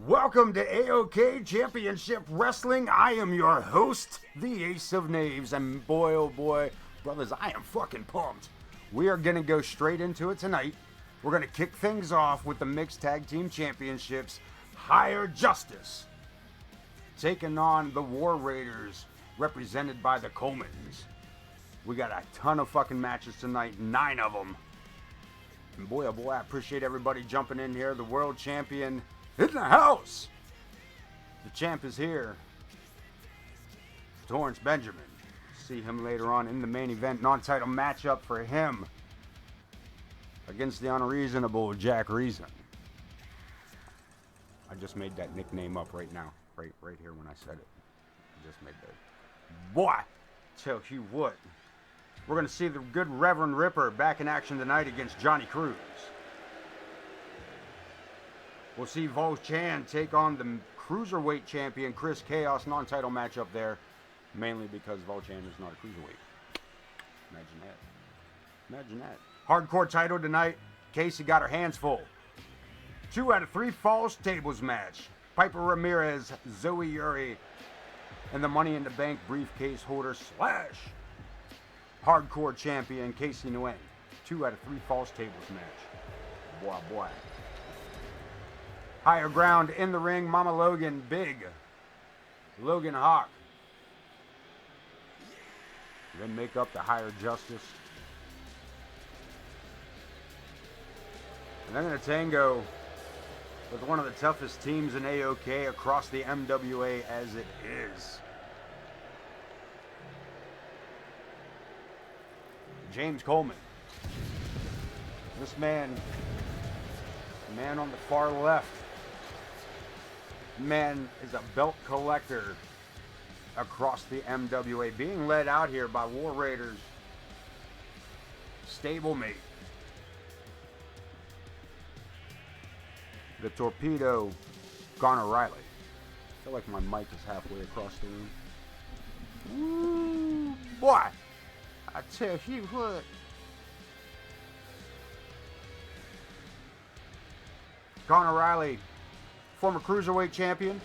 Welcome to AoK Championship Wrestling. I am your host, the Ace of Knaves, and boy, oh boy, brothers, I am fucking pumped. We are going to go straight into it tonight. We're going to kick things off with the Mixed Tag Team Championships, Higher Justice, taking on the War Raiders, represented by the Colemans. We got a ton of fucking matches tonight, 9 of them. And boy, oh boy, I appreciate everybody jumping in here. The world champion in the house. The champ is here. Torrance Benjamin. See him later on in the main event. Non-title matchup for him against the unreasonable Jack Reason. I just made that nickname up right now. Right here when I said it. I just made that. Boy, tell you what. We're going to see the good Reverend Ripper back in action tonight against Johnny Cruz. We'll see Vol Chan take on the Cruiserweight champion, Chris Chaos, non-title matchup there. Mainly because Vol Chan is not a Cruiserweight. Imagine that. Imagine that. Hardcore title tonight. Casey got her hands full. 2 out of 3 falls tables match. Piper Ramirez, Zoe Uri, and the Money in the Bank briefcase holder / hardcore champion, Casey Nguyen. 2 out of 3 falls tables match. Boy, boy. Higher ground in the ring, Mama Logan, Big Logan Hawk. Then make up the Higher Justice. And they're going to tango with one of the toughest teams in AoK across the MWA as it is. James Coleman. This man on the far left, man is a belt collector across the MWA, being led out here by War Raiders stablemate, the Torpedo, Garner Riley. I feel like my mic is halfway across the room. Ooh, boy, I tell you what. Garner Riley, former Cruiserweight champion,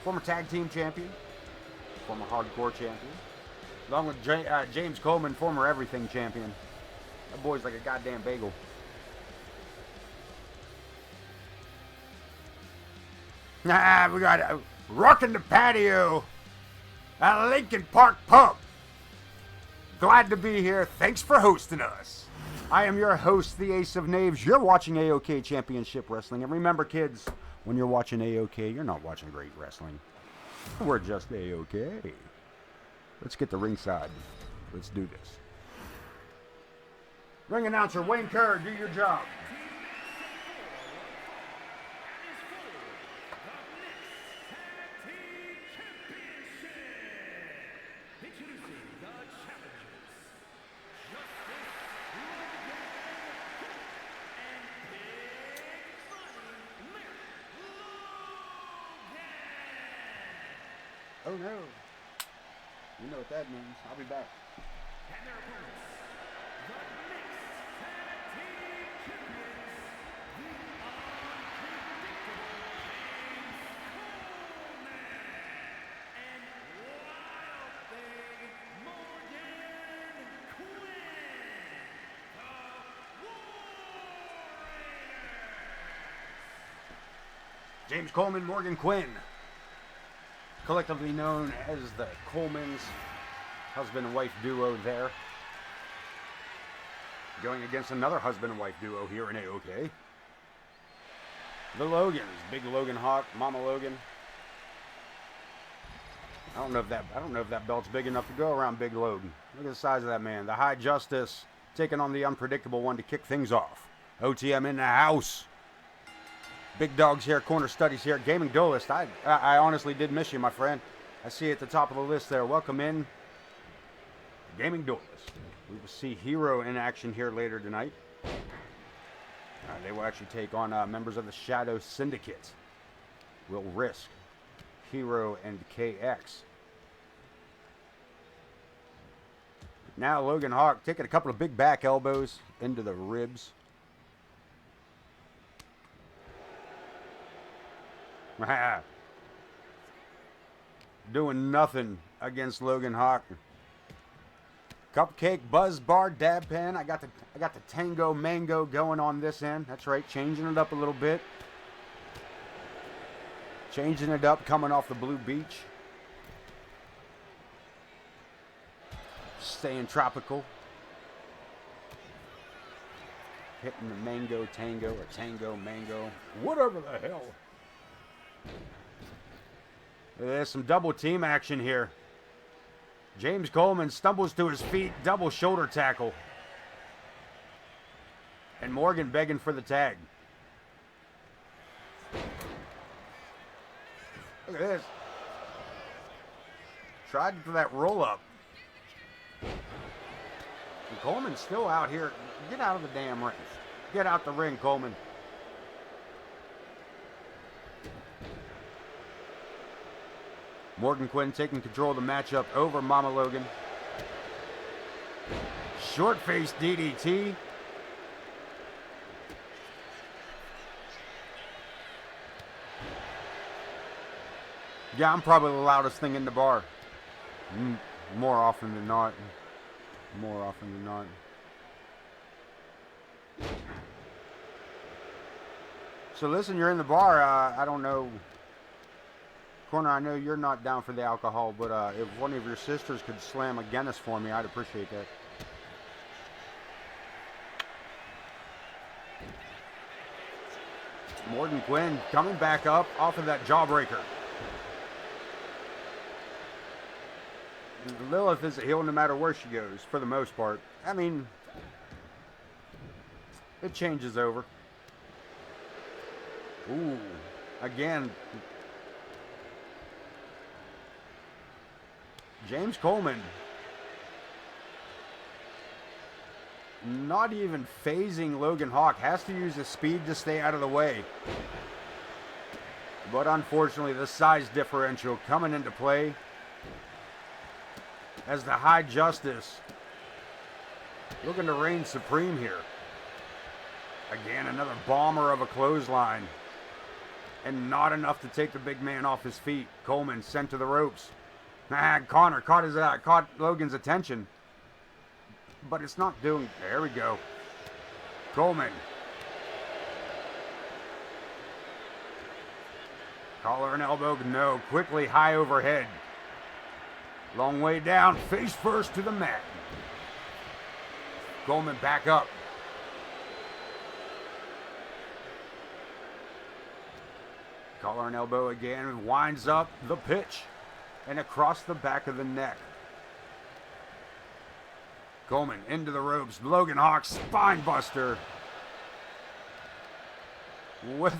former Tag Team champion, former Hardcore champion, along with James Coleman, former Everything champion. That boy's like a goddamn bagel. We got rocking the patio at Lincoln Park Pub. Glad to be here. Thanks for hosting us. I am your host, the Ace of Knaves. You're watching AoK Championship Wrestling. And remember, kids, when you're watching AoK, you're not watching great wrestling. We're just AoK. Let's get to ringside. Let's do this. Ring announcer Wayne Kerr, do your job. Oh no. You know what that means. I'll be back. And their opponents, the Mixed Tag Team Champions, the unpredictable James Coleman and Wild Thing Morgan Quinn, the War Raiders. James Coleman, Morgan Quinn. Collectively known as the Colemans, husband and wife duo there. Going against another husband and wife duo here in AoK. The Logans, Big Logan Hawk, Mama Logan. I don't know if that belt's big enough to go around Big Logan. Look at the size of that man. The High Justice taking on the unpredictable one to kick things off. OTM in the house. Big Dogs here, Corner Studies here, Gaming Duelist. I honestly did miss you, my friend. I see you at the top of the list there. Welcome in, Gaming Duelist. We will see Hero in action here later tonight. They will actually take on members of the Shadow Syndicate. Will Risk, Hero, and KX. Now Logan Hawk taking a couple of big back elbows into the ribs. Doing nothing against Logan Hawk. Cupcake, buzz bar, dab pen. I got the tango mango going on this end. That's right, changing it up a little bit. Changing it up, coming off the blue beach. Staying tropical. Hitting the mango tango or tango mango. Whatever the hell. There's some double team action here. James Coleman stumbles to his feet, double shoulder tackle. And Morgan begging for the tag. Look at this. Tried for that roll up. And Coleman's still out here. Get out of the damn ring. Get out the ring, Coleman. Morgan Quinn taking control of the matchup over Mama Logan. Short face DDT. Yeah, I'm probably the loudest thing in the bar. More often than not. More often than not. So listen, you're in the bar. I don't know. Corner, I know you're not down for the alcohol, but if one of your sisters could slam a Guinness for me, I'd appreciate that. Morgan Quinn coming back up off of that jawbreaker. Lilith is a heel no matter where she goes, for the most part. I mean, it changes over. Ooh, again. James Coleman. Not even phasing Logan Hawk. Has to use his speed to stay out of the way. But unfortunately, the size differential coming into play. As the High Justice looking to reign supreme here. Again, another bomber of a clothesline. And not enough to take the big man off his feet. Coleman sent to the ropes. Connor caught Logan's attention. But it's not doing... There we go. Coleman. Collar and elbow. No. Quickly high overhead. Long way down. Face first to the mat. Coleman back up. Collar and elbow again. Winds up the pitch. And across the back of the neck. Coleman into the ropes. Logan Hawk spine buster. With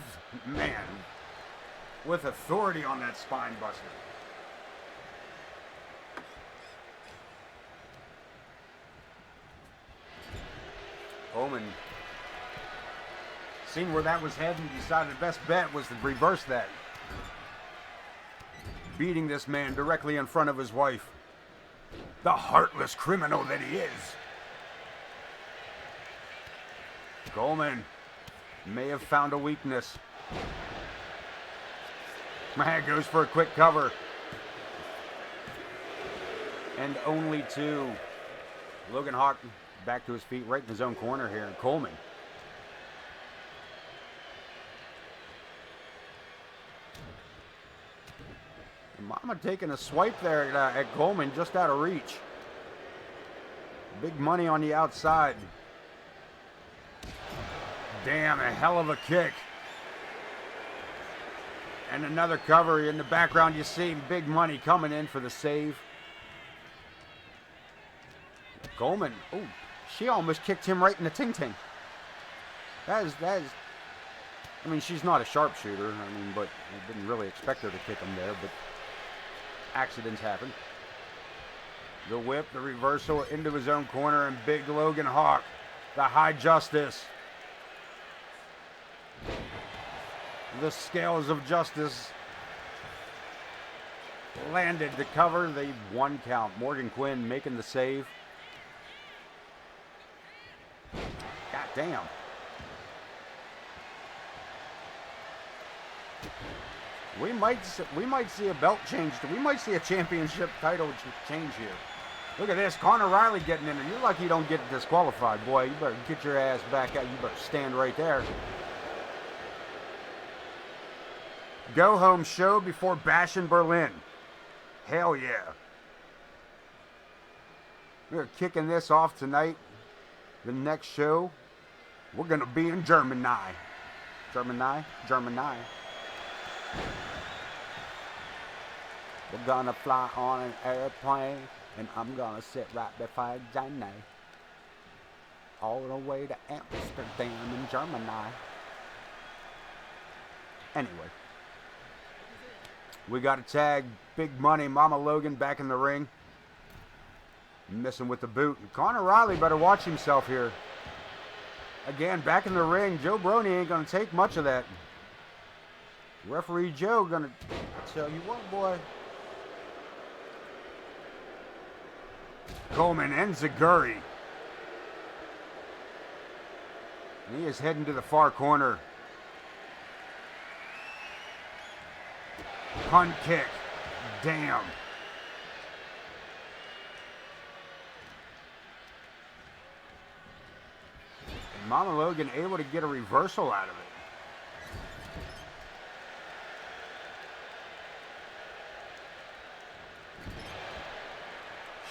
authority on that spine buster. Coleman seen where that was heading, decided the best bet was to reverse that. Beating this man directly in front of his wife. The heartless criminal that he is. Coleman may have found a weakness. Man goes for a quick cover. And only two. Logan Hawk back to his feet right in his own corner here. And Coleman. Mama taking a swipe there at Coleman, just out of reach. Big money on the outside. Damn, a hell of a kick. And another cover in the background. You see big money coming in for the save. Coleman, oh, she almost kicked him right in the ting-ting. That is, I mean, she's not a sharpshooter, but I didn't really expect her to kick him there, but accidents happen. The whip, the reversal into his own corner, and big Logan Hawk, the High Justice. The scales of justice landed to cover the 1 count. Morgan Quinn making the save. Damn. We might see a belt change. We might see a championship title change here. Look at this. Conor Riley getting in there. You're lucky you don't get disqualified, boy. You better get your ass back out. You better stand right there. Go home show before Bash in Berlin. Hell yeah. We're kicking this off tonight. The next show, we're going to be in Germany. Germany. We're going to fly on an airplane, and I'm going to sit right beside Jenny. All the way to Amsterdam in Germany. Anyway. We got to tag Big Money Mama Logan back in the ring. Missing with the boot. And Conor Riley better watch himself here. Again, back in the ring. Joe Brony ain't going to take much of that. Referee Joe going to tell you what, boy. Coleman and Zaguri. And he is heading to the far corner. Punt kick. Damn. And Mama Logan able to get a reversal out of it.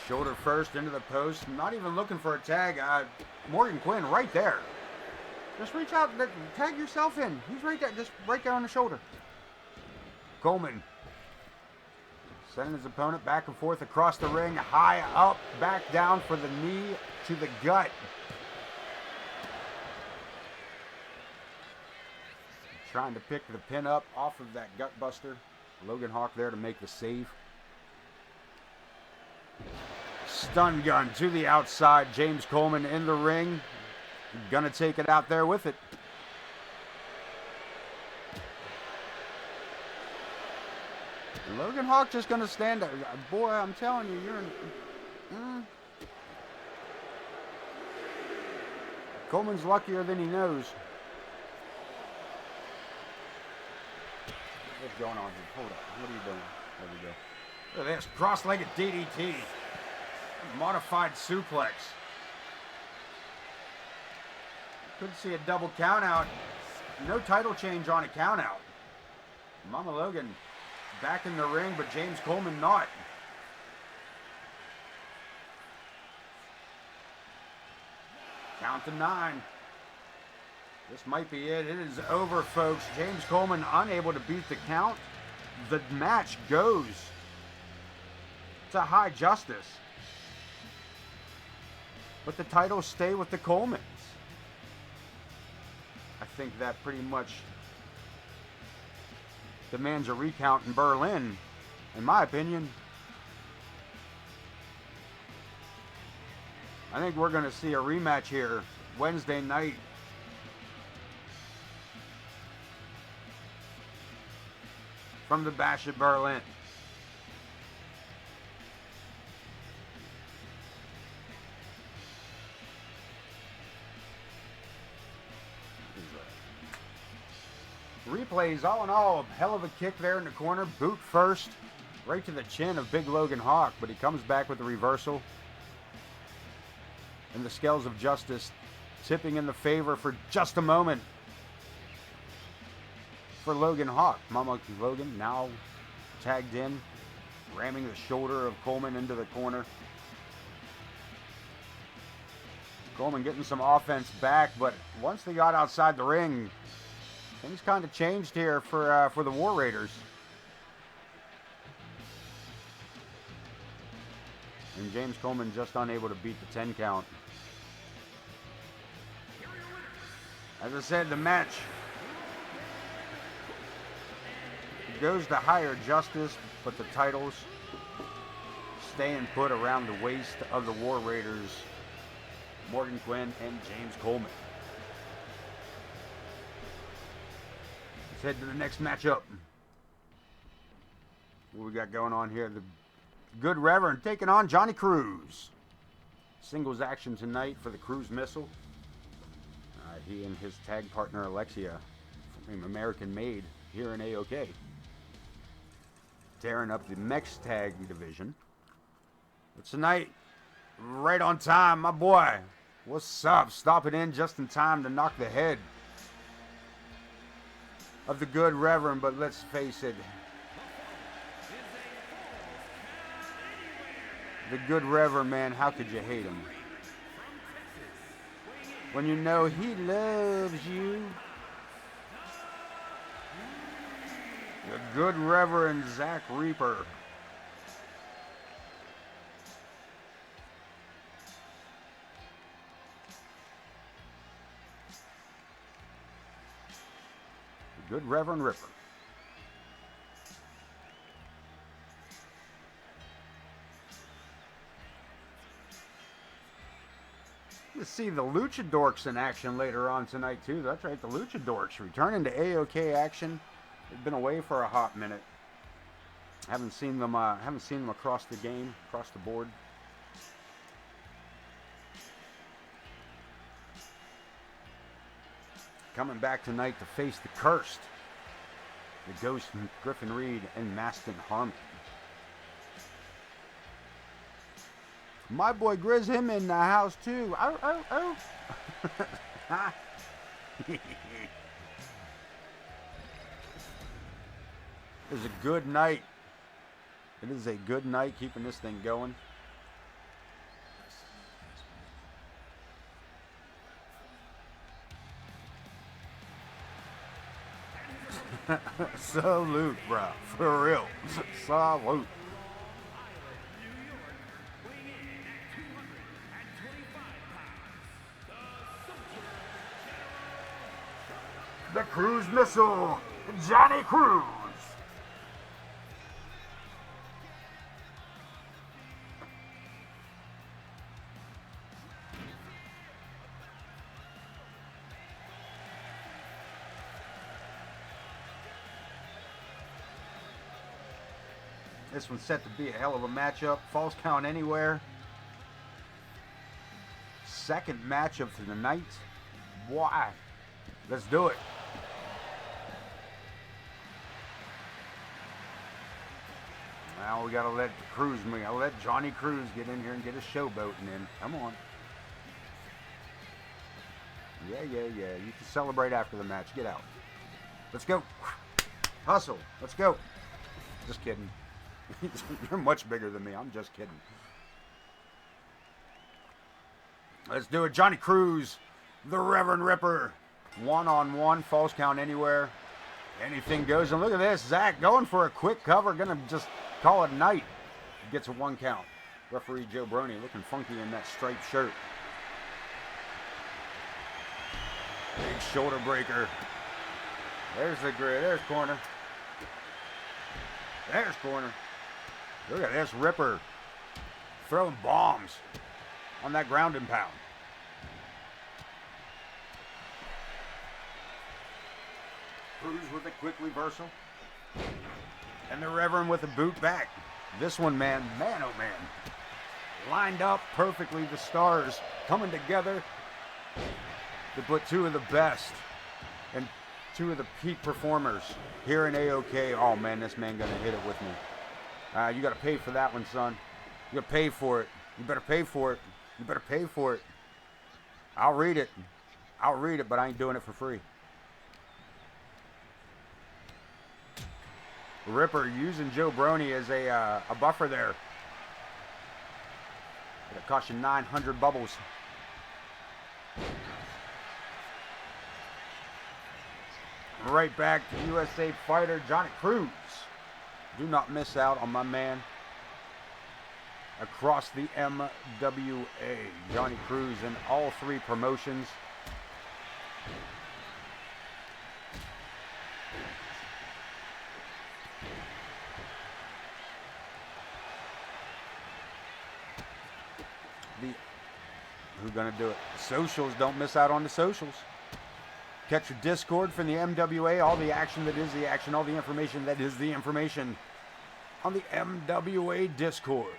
Shoulder first into the post. Not even looking for a tag. Morgan Quinn right there. Just reach out. Tag yourself in. He's right there. Just right there on the shoulder. Coleman sending his opponent back and forth across the ring, high up, back down for the knee to the gut. Trying to pick the pin up off of that gut buster. Logan Hawk there to make the save. Stun gun to the outside. James Coleman in the ring. Gonna take it out there with it. Logan Hawk just gonna stand there. Boy, I'm telling you, you're in. Coleman's luckier than he knows. What's going on here? Hold up. What are you doing? There we go. Look at this. Cross-legged DDT. Modified suplex. Couldn't see a double count out. No title change on a count out. Mama Logan back in the ring, but James Coleman not. Count to 9. This might be it. It is over, folks. James Coleman unable to beat the count. The match goes to High Justice. But the titles stay with the Colemans. I think that pretty much demands a recount in Berlin, in my opinion. I think we're going to see a rematch here Wednesday night. From the Bash at Berlin. Replays, all in all, a hell of a kick there in the corner. Boot first, right to the chin of Big Logan Hawk, but he comes back with the reversal. And the scales of justice tipping in the favor for just a moment for Logan Hawk. Mama Logan now tagged in, ramming the shoulder of Coleman into the corner. Coleman getting some offense back, but once they got outside the ring, things kind of changed here for the War Raiders. And James Coleman just unable to beat the 10 count. As I said, the match goes to Higher Justice, but the titles staying put around the waist of the War Raiders, Morgan Quinn and James Coleman. Let's head to the next matchup. What we got going on here? The Good Reverend taking on Johnny Cruz. Singles action tonight for the Cruz Missile. He and his tag partner Alexia, from American Made, here in AoK, tearing up the Mex Tag division. But tonight, right on time, my boy. What's up? Stopping in just in time to knock the head of the good Reverend, but let's face it, the good Reverend, man, how could you hate him? When you know he loves you. The good Reverend Zach Reaper. The good Reverend Ripper. Let's see the Luchadorks in action later on tonight too. That's right, the Luchadorks returning to AoK action. They've been away for a hot minute. Haven't seen them across the game, across the board. Coming back tonight to face the Cursed, the Ghost, Griffin Reed, and Maston Harmon. My boy Grizz, him in the house too. Oh. It's a good night. It is a good night keeping this thing going. Salute, bro. For real. Salute. The Cruise Missile, Johnny Cruz. This one's set to be a hell of a matchup. Falls count anywhere. Second matchup for the night. Why? Let's do it. Now we gotta let I'll let Johnny Cruz get in here and get his showboating in. Come on. Yeah. You can celebrate after the match. Get out. Let's go. Hustle. Let's go. Just kidding. You're much bigger than me. I'm just kidding. Let's do it. Johnny Cruz, the Reverend Ripper. One-on-one. Falls count anywhere. Anything goes. And look at this. Zach going for a quick cover. Gonna just call it a night. Gets a 1 count. Referee Joe Brony looking funky in that striped shirt. Big shoulder breaker. There's the grid. There's corner. There's corner. Look at this Ripper throwing bombs on that ground and pound. Cruz with a quick reversal. And the Reverend with a boot back. This one, man, oh man. Lined up perfectly, the stars coming together to put two of the best and two of the peak performers here in AoK. Oh man, this man gonna hit it with me. You gotta pay for that one, son. You gotta pay for it. You better pay for it. You better pay for it. I'll read it, but I ain't doing it for free. Ripper using Joe Brony as a buffer there. It'll cost you 900 bubbles. Right back to USA fighter Johnny Cruz. Do not miss out on my man across the MWA. Johnny Cruz in all 3 promotions. Who's gonna do it? Socials, don't miss out on the socials. Catch your Discord from the MWA, all the action that is the action, all the information that is the information on the MWA Discord.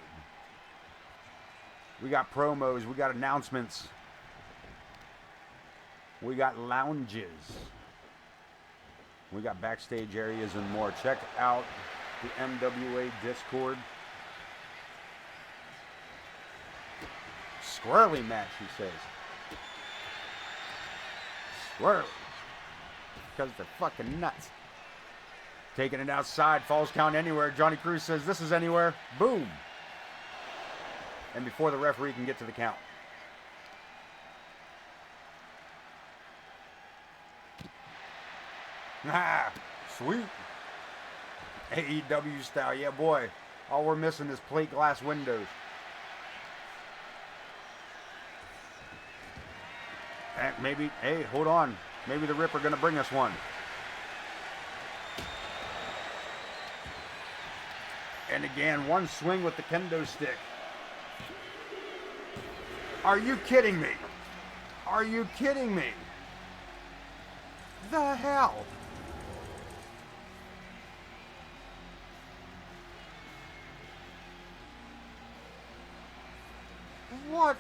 We got promos, we got announcements. We got lounges. We got backstage areas and more. Check out the MWA Discord. Squirrely match, he says. Squirrely. Because they're fucking nuts. Taking it outside, falls count anywhere. Johnny Cruz says, this is anywhere. Boom. And before the referee can get to the count. Ah, sweet. AEW style, yeah boy. All we're missing is plate glass windows. And maybe, hey, hold on. Maybe the Ripper gonna bring us one. And again, one swing with the kendo stick. Are you kidding me? Are you kidding me? The hell? What?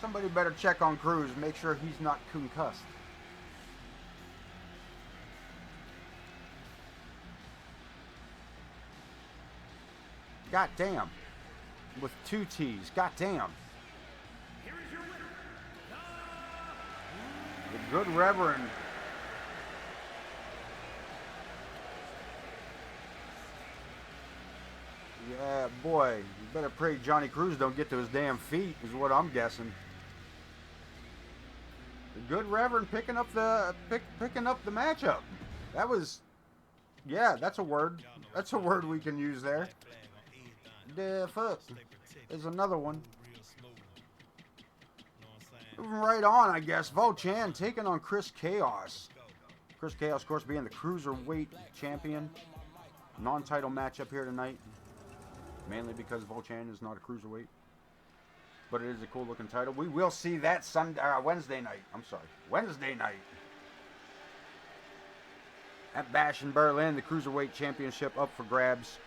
Somebody better check on Cruz and make sure he's not concussed. God damn. With 2 T's. God damn. The good Reverend. Yeah, boy. You better pray Johnny Cruz don't get to his damn feet, is what I'm guessing. The good Reverend picking up the matchup. That was, yeah, that's a word. That's a word we can use there. The fuck is another one. Moving right on, I guess. Volchan taking on Chris Chaos. Chris Chaos, of course, being the Cruiserweight champion. Non-title matchup here tonight. Mainly because Volchan is not a Cruiserweight. But it is a cool looking title. We will see that Wednesday night. I'm sorry. Wednesday night. At Bash in Berlin, the Cruiserweight Championship up for grabs.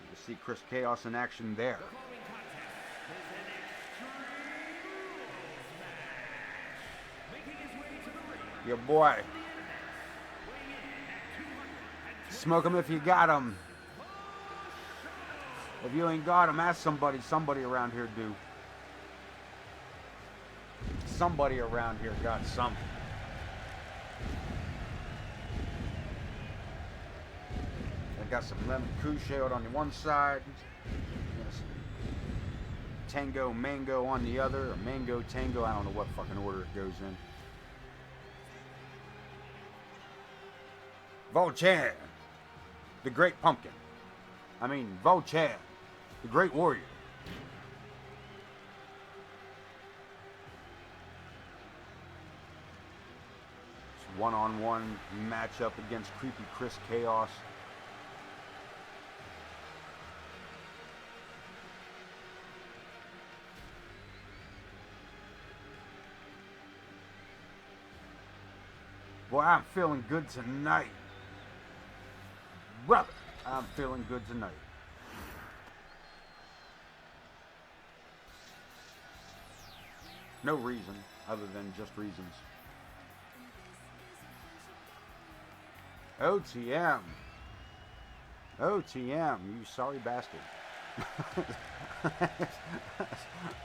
You'll see Chris Chaos in action there. Your boy. Smoke him if you got him. If you ain't got him, ask somebody. Somebody around here do. Somebody around here got something. I got some lemon couche out on the one side. Yes. Tango mango on the other. Or mango tango. I don't know what fucking order it goes in. Volchan. The Great Pumpkin. I mean, Volchan. The Great Warrior. It's one-on-one matchup against creepy Chris Chaos. Boy, I'm feeling good tonight. Brother, I'm feeling good tonight. No reason other than just reasons. OTM. OTM, you sorry bastard.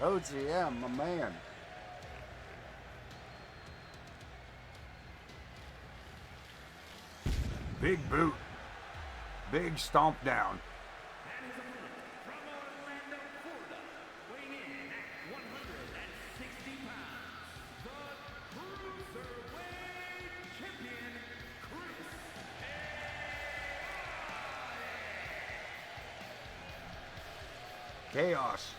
OTM, my man. Big boot. Big stomp down. Chaos.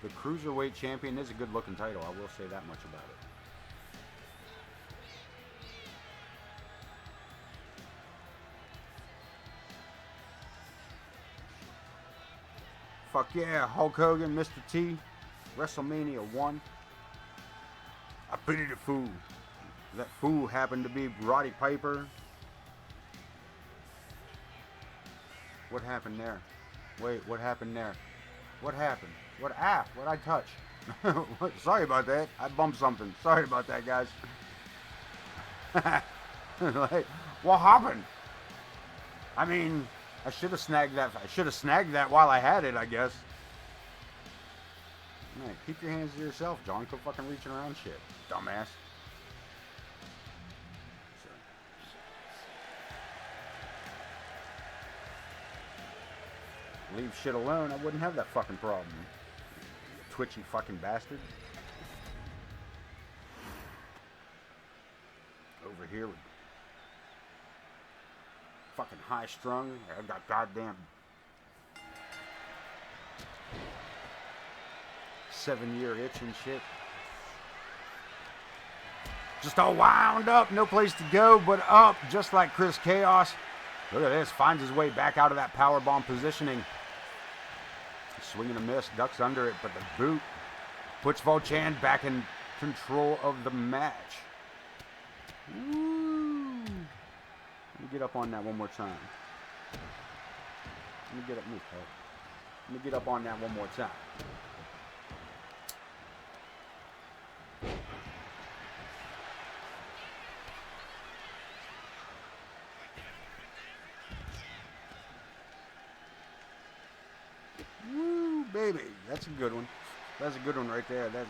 The Cruiserweight Champion is a good looking title, I will say that much about it. Fuck yeah, Hulk Hogan, Mr. T, WrestleMania 1. I pity the fool. That fool happened to be Roddy Piper. What happened there? Wait, what happened there? What happened? What'd I touch? Sorry about that. I bumped something. Sorry about that, guys. Like, what happened? I mean, I should have snagged that. I should have snagged that while I had it, I guess. Man, keep your hands to yourself, John. Quit fucking reaching around shit, dumbass. Leave shit alone, I wouldn't have that fucking problem. Twitchy fucking bastard. Over here, fucking high strung. I got goddamn 7-year itch and shit. Just all wound up, no place to go but up, just like Chris Chaos. Look at this, finds his way back out of that powerbomb positioning. Swing and a miss, ducks under it, but the boot puts Volchan back in control of the match. Woo. Let me get up on that one more time. Let me get up on that one more time. Woo, baby. That's a good one. That's a good one right there. That's,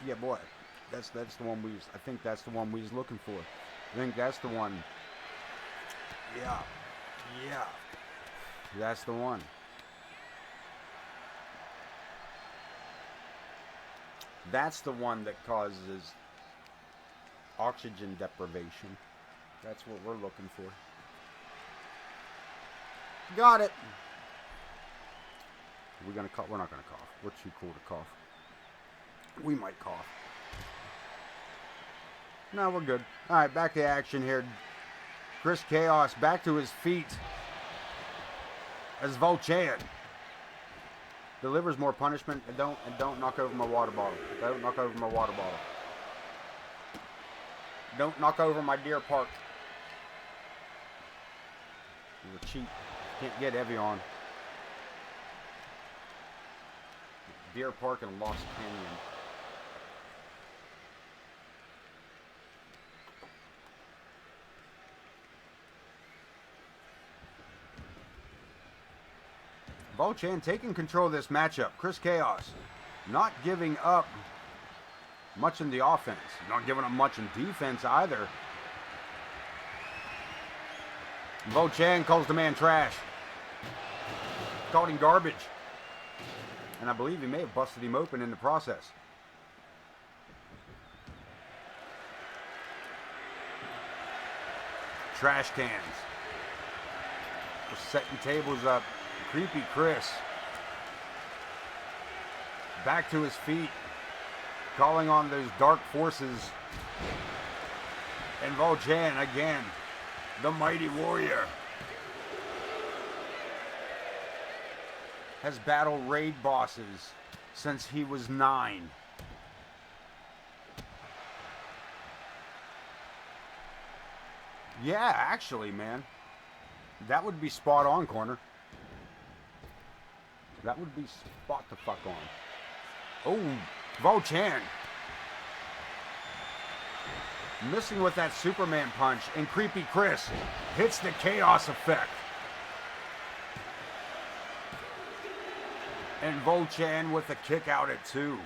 yeah, boy. That's the one we. I think that's the one we was looking for. I think that's the one. Yeah. That's the one. That's the one that causes oxygen deprivation. That's what we're looking for. Got it. We're gonna cough. We're not gonna cough. We're too cool to cough. We might cough. No, we're good. All right, back to action here. Chris Chaos back to his feet as Volchan delivers more punishment. And don't knock over my water bottle. Don't knock over my water bottle. Don't knock over my Deer Park. You're cheap. Can't get heavy on. Deer Park and Lost Canyon. Volchan taking control of this matchup. Chris Chaos not giving up much in the offense. Not giving up much in defense either. Volchan calls the man trash. Called him garbage. And I believe he may have busted him open in the process. Trash cans. We're setting tables up. Creepy Chris. Back to his feet. Calling on those dark forces. And Volchan again. The mighty warrior. Has battled raid bosses since he was 9. Yeah, actually, man. That would be spot on, corner. That would be spot the fuck on. Oh, Volchan. Missing with that Superman punch, and Creepy Chris hits the chaos effect. And Volchan with a kick out at 2.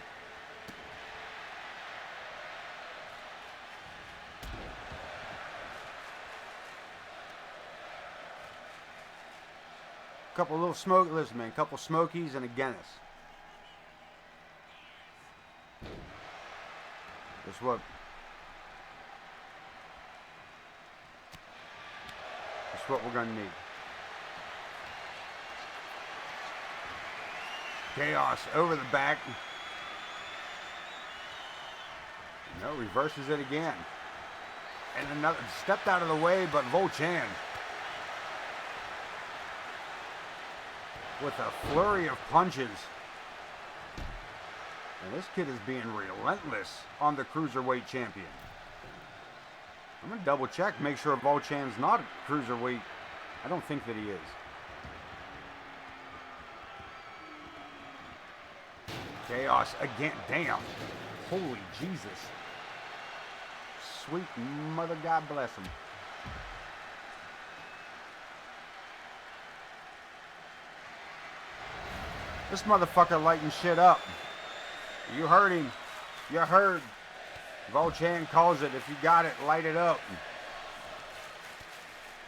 Couple little smoke, listen man, couple smokies and a Guinness. That's what we're gonna need. Chaos over the back. No, reverses it again. And another stepped out of the way, but Volchan with a flurry of punches. And this kid is being relentless on the Cruiserweight champion. I'm going to double check, make sure Volchan's not a Cruiserweight. I don't think that he is. Chaos again. Damn. Holy Jesus. Sweet mother, God bless him. This motherfucker lighting shit up. You heard him. You heard. Volchan calls it. If you got it, light it up.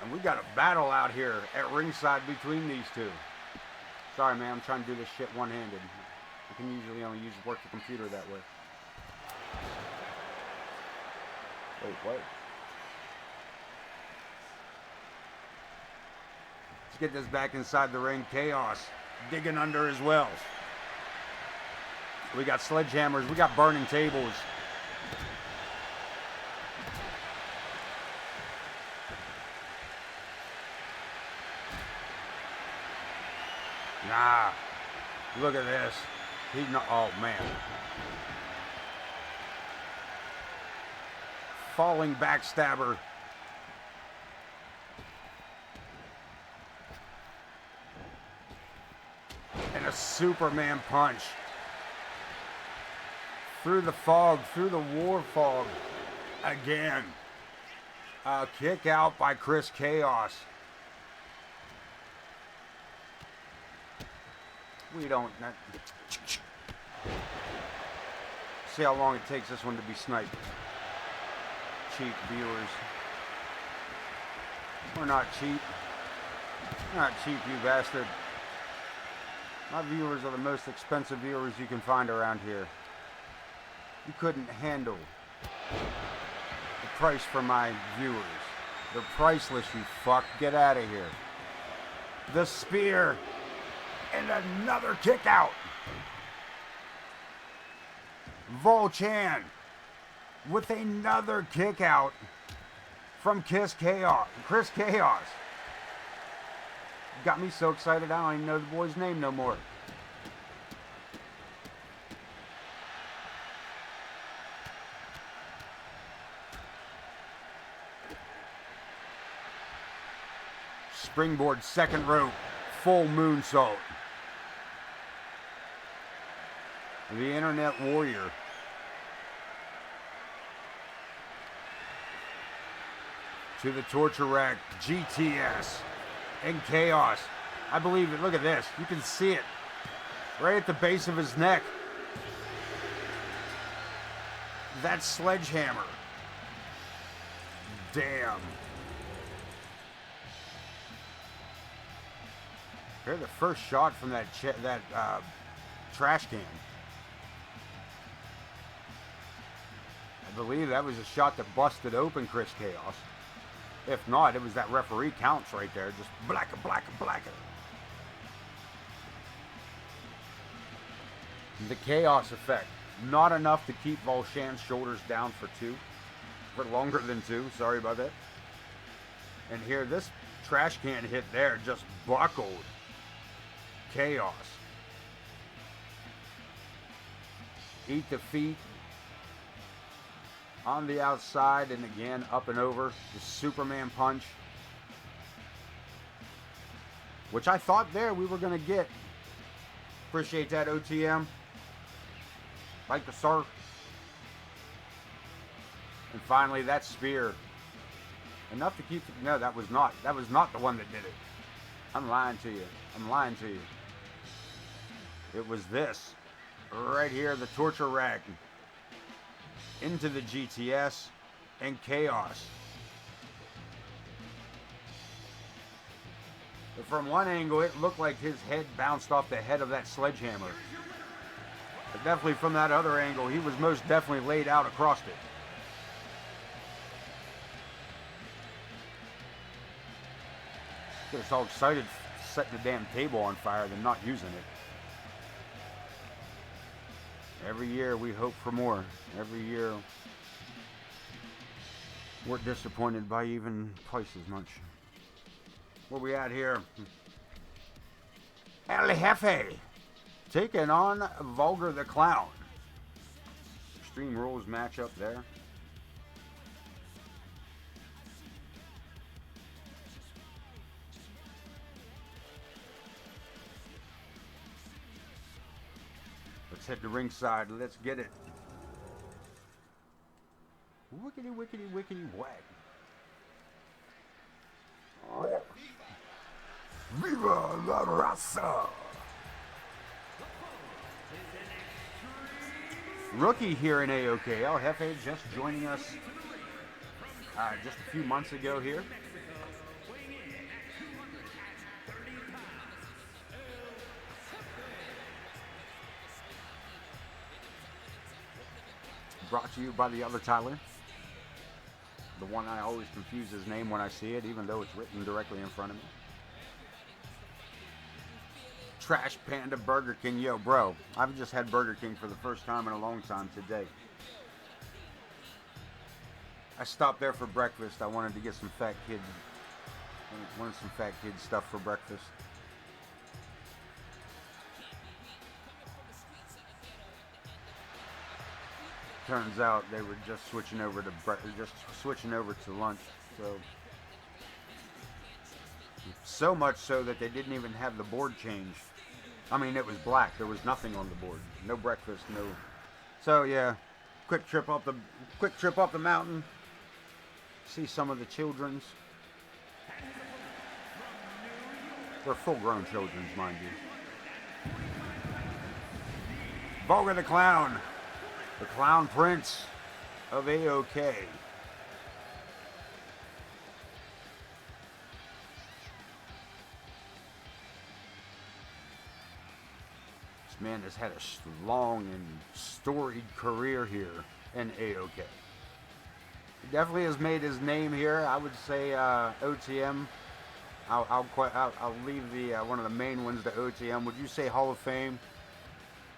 And we got a battle out here at ringside between these two. Sorry, man. I'm trying to do this shit one-handed. I can usually only work the computer that way. Wait, what? Let's get this back inside the ring. Chaos digging under as well. We got sledgehammers. We got burning tables. Nah. Look at this. Oh, man. Falling backstabber. And a Superman punch. Through the fog, through the war fog. Again. A kick out by Chris Chaos. We don't... See how long it takes this one to be sniped. Cheap viewers. We're not cheap. We're not cheap, you bastard. My viewers are the most expensive viewers you can find around here. You couldn't handle the price for my viewers. They're priceless, you fuck. Get out of here. The spear. And another kick out. Volchan with another kick out from Chris Chaos. Got me so excited I don't even know the boy's name no more. Springboard second rope, full moonsault. The Internet Warrior. To the torture rack, GTS, and Chaos. I believe it. Look at this. You can see it right at the base of his neck. That sledgehammer. Damn. Here's the first shot from that trash can. I believe that was a shot that busted open Chris Chaos. If not, it was that referee counts right there. Just blacker. The Chaos effect. Not enough to keep Volchan's shoulders down for longer than 2. Sorry about that. And here, this trash can hit there just buckled Chaos. Eat the feet. On the outside, and again, up and over. The Superman punch. Which I thought there we were going to get. Appreciate that, OTM. Like the surf. And finally, that spear. Enough to keep... No, that was not the one that did it. I'm lying to you. It was this. Right here, the torture rack. Into the GTS and Chaos. But from one angle, it looked like his head bounced off the head of that sledgehammer. But definitely from that other angle, he was most definitely laid out across it. Get us all excited setting the damn table on fire than not using it. Every year we hope for more. Every year we're disappointed by even twice as much. Where we at here? El Jefe taking on Vulgar the Clown. Extreme Rules match up there. Let's hit the ringside. Let's get it. Wickety, wickety, wickety, whack. Viva la raza! Rookie here in AoK. El Jefe just joining us just a few months ago here. Brought to you by the other Tyler. The one I always confuse his name when I see it, even though it's written directly in front of me. Trash Panda Burger King. Yo, bro, I've just had Burger King for the first time in a long time today. I stopped there for breakfast. I wanted to get some fat kid stuff for breakfast. Turns out they were just switching over to lunch. So much so that they didn't even have the board changed. I mean, it was black. There was nothing on the board. No breakfast. No. So yeah, quick trip up the mountain. See some of the children's. They're full-grown children's, mind you. Vulgar the Clown. The Clown Prince of AoK. This man has had a long and storied career here in AoK. He definitely has made his name here. I would say OTM. I'll leave the one of the main ones to OTM. Would you say Hall of Fame?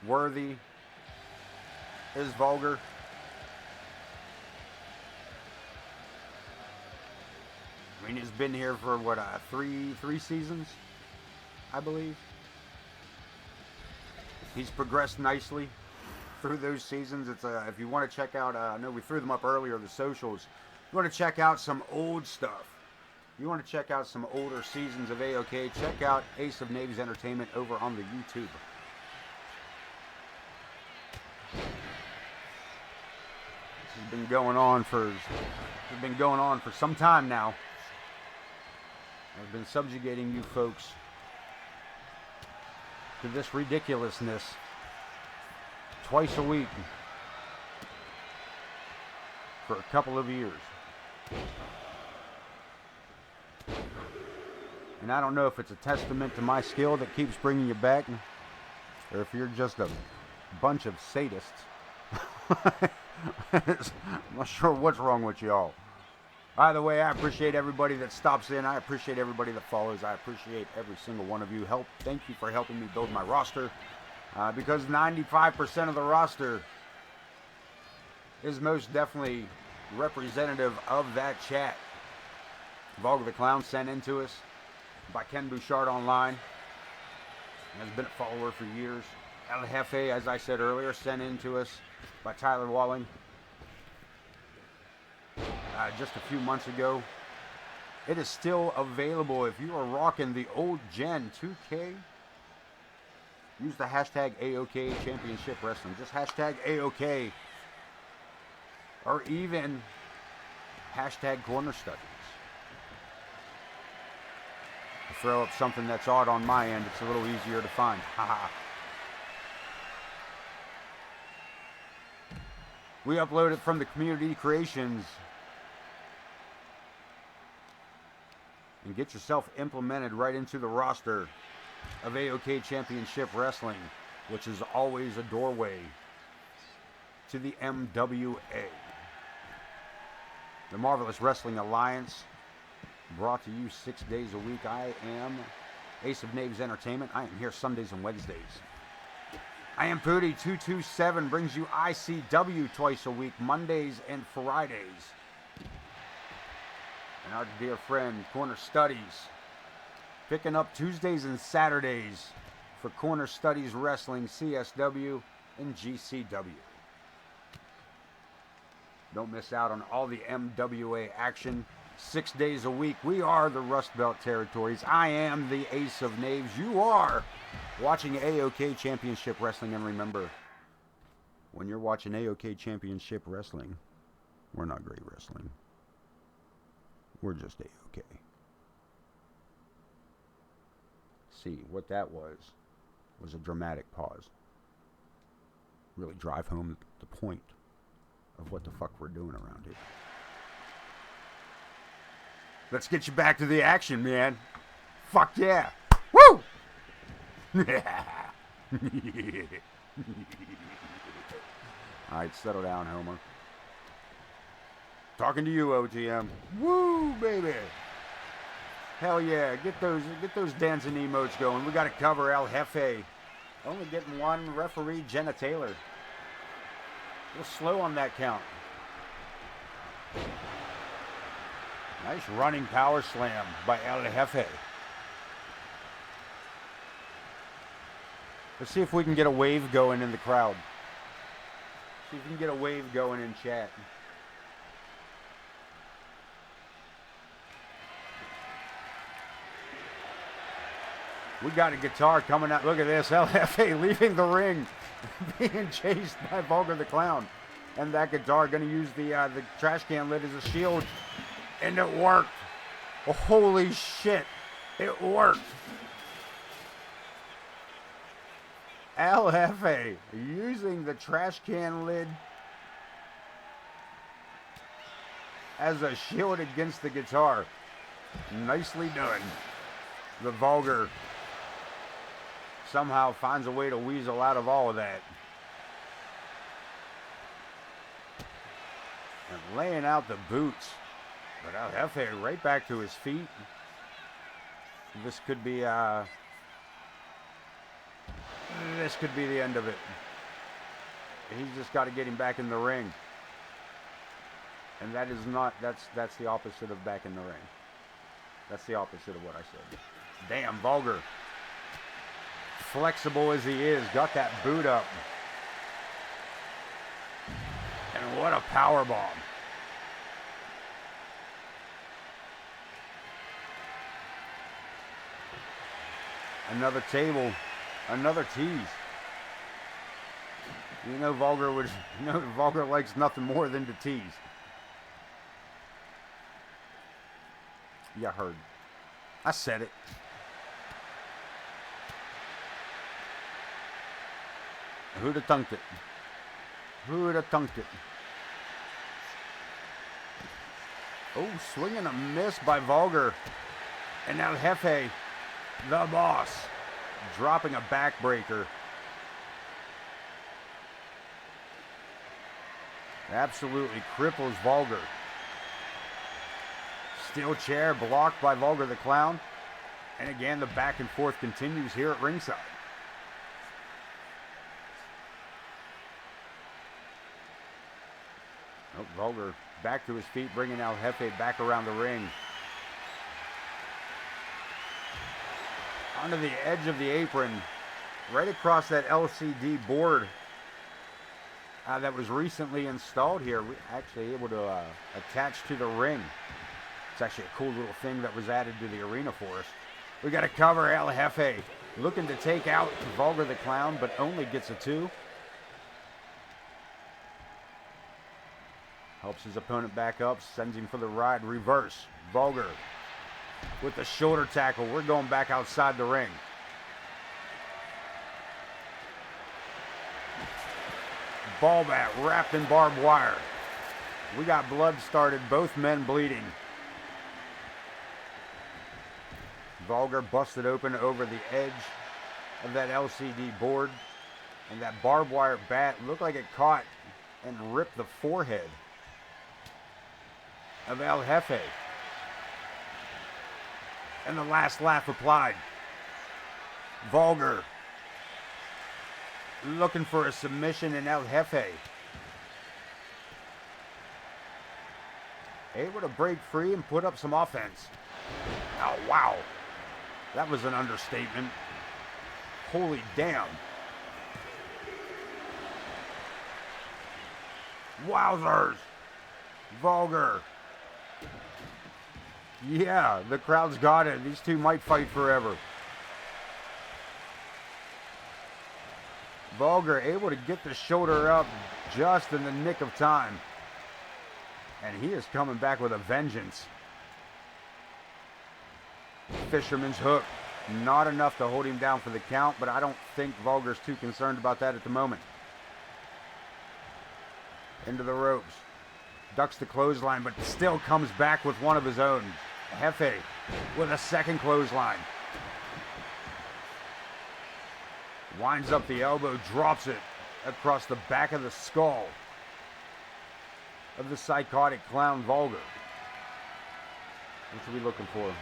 Worthy? Is Vulgar? I mean, he's been here for what, three seasons, I believe. He's progressed nicely through those seasons. It's if you want to check out, I know we threw them up earlier, the socials. You want to check out some old stuff. You want to check out some older seasons of AoK. Check out Ace of Naves Entertainment over on the YouTube. Has been going on for some time now. I've been subjugating you folks to this ridiculousness twice a week for a couple of years. And I don't know if it's a testament to my skill that keeps bringing you back, or if you're just a bunch of sadists. I'm not sure what's wrong with y'all. Either way, I appreciate everybody that stops in. I appreciate everybody that follows. I appreciate every single one of you. Thank you for helping me build my roster. Because 95% of the roster is most definitely representative of that chat. Vulgar the Clown sent in to us by Ken Bouchard online. Has been a follower for years. El Jefe, as I said earlier, sent in to us by Tyler Walling just a few months ago. It is still available if you are rocking the old gen 2K. Use the hashtag AoK Championship Wrestling. Just hashtag AoK. Or even hashtag Corner Studies. I throw up something that's odd on my end. It's a little easier to find. Haha. We upload it from the community creations. And get yourself implemented right into the roster of AoK Championship Wrestling, which is always a doorway to the MWA. The Marvelous Wrestling Alliance, brought to you 6 days a week. I am Ace of Naves Entertainment. I am here Sundays and Wednesdays. I am Pooty227, brings you ICW twice a week, Mondays and Fridays. And our dear friend, Corner Studies, picking up Tuesdays and Saturdays for Corner Studies Wrestling, CSW, and GCW. Don't miss out on all the MWA action 6 days a week. We are the Rust Belt Territories. I am the Ace of Knaves. You are watching AoK Championship Wrestling. And remember, when you're watching AoK Championship Wrestling, we're not great wrestling. We're just AoK. See, what that was a dramatic pause. Really drive home the point of what the fuck we're doing around here. Let's get you back to the action, man. Fuck yeah. Woo! Alright, settle down, Homer. Talking to you, OTM. Woo, baby. Hell yeah, get those dancing emotes going. We got to cover El Jefe. Only getting one referee, Jenna Taylor. A little slow on that count. Nice running power slam by El Jefe. Let's see if we can get a wave going in the crowd. See if we can get a wave going in chat. We got a guitar coming out. Look at this. LFA leaving the ring. Being chased by Vulgar the Clown. And that guitar going to use the trash can lid as a shield. And it worked. Oh, holy shit. It worked. LFA using the trash can lid as a shield against the guitar. Nicely done. The Vulgar somehow finds a way to weasel out of all of that. And laying out the boots. But El Jefe right back to his feet. This could be the end of it. He's just got to get him back in the ring. And that is not, that's the opposite of back in the ring. That's the opposite of what I said. Damn, Vulgar. Flexible as he is, got that boot up. And what a power bomb. Another table, another tease. You know Vulgar likes nothing more than to tease. You heard. I said it. Who'd have thunked it? Who'd have thunked it? Oh, swing and a miss by Vulgar. And now Jefe, the boss, dropping a backbreaker. Absolutely cripples Vulgar. Steel chair blocked by Vulgar the Clown. And again, the back and forth continues here at ringside. Oh, Vulgar back to his feet, bringing El Jefe back around the ring. Onto the edge of the apron, right across that LCD board that was recently installed here. We're actually able to attach to the ring. It's actually a cool little thing that was added to the arena for us. We got to cover El Jefe, looking to take out Vulgar the Clown, but only gets a 2. Helps his opponent back up, sends him for the ride. Reverse. Vulgar with the shoulder tackle. We're going back outside the ring. Ball bat wrapped in barbed wire. We got blood started, both men bleeding. Vulgar busted open over the edge of that LCD board. And that barbed wire bat looked like it caught and ripped the forehead of El Jefe. And the last laugh applied. Vulgar looking for a submission in El Jefe. Able to break free and put up some offense. Oh, wow. That was an understatement. Holy damn. Wowzers. Vulgar. Yeah, the crowd's got it. These two might fight forever. Vulgar able to get the shoulder up just in the nick of time. And he is coming back with a vengeance. Fisherman's hook. Not enough to hold him down for the count, but I don't think Vulgar's too concerned about that at the moment. Into the ropes. Ducks the clothesline, but still comes back with one of his own. Jefe with a second clothesline. Winds up the elbow, drops it across the back of the skull of the psychotic clown Vulgar. What are we looking for?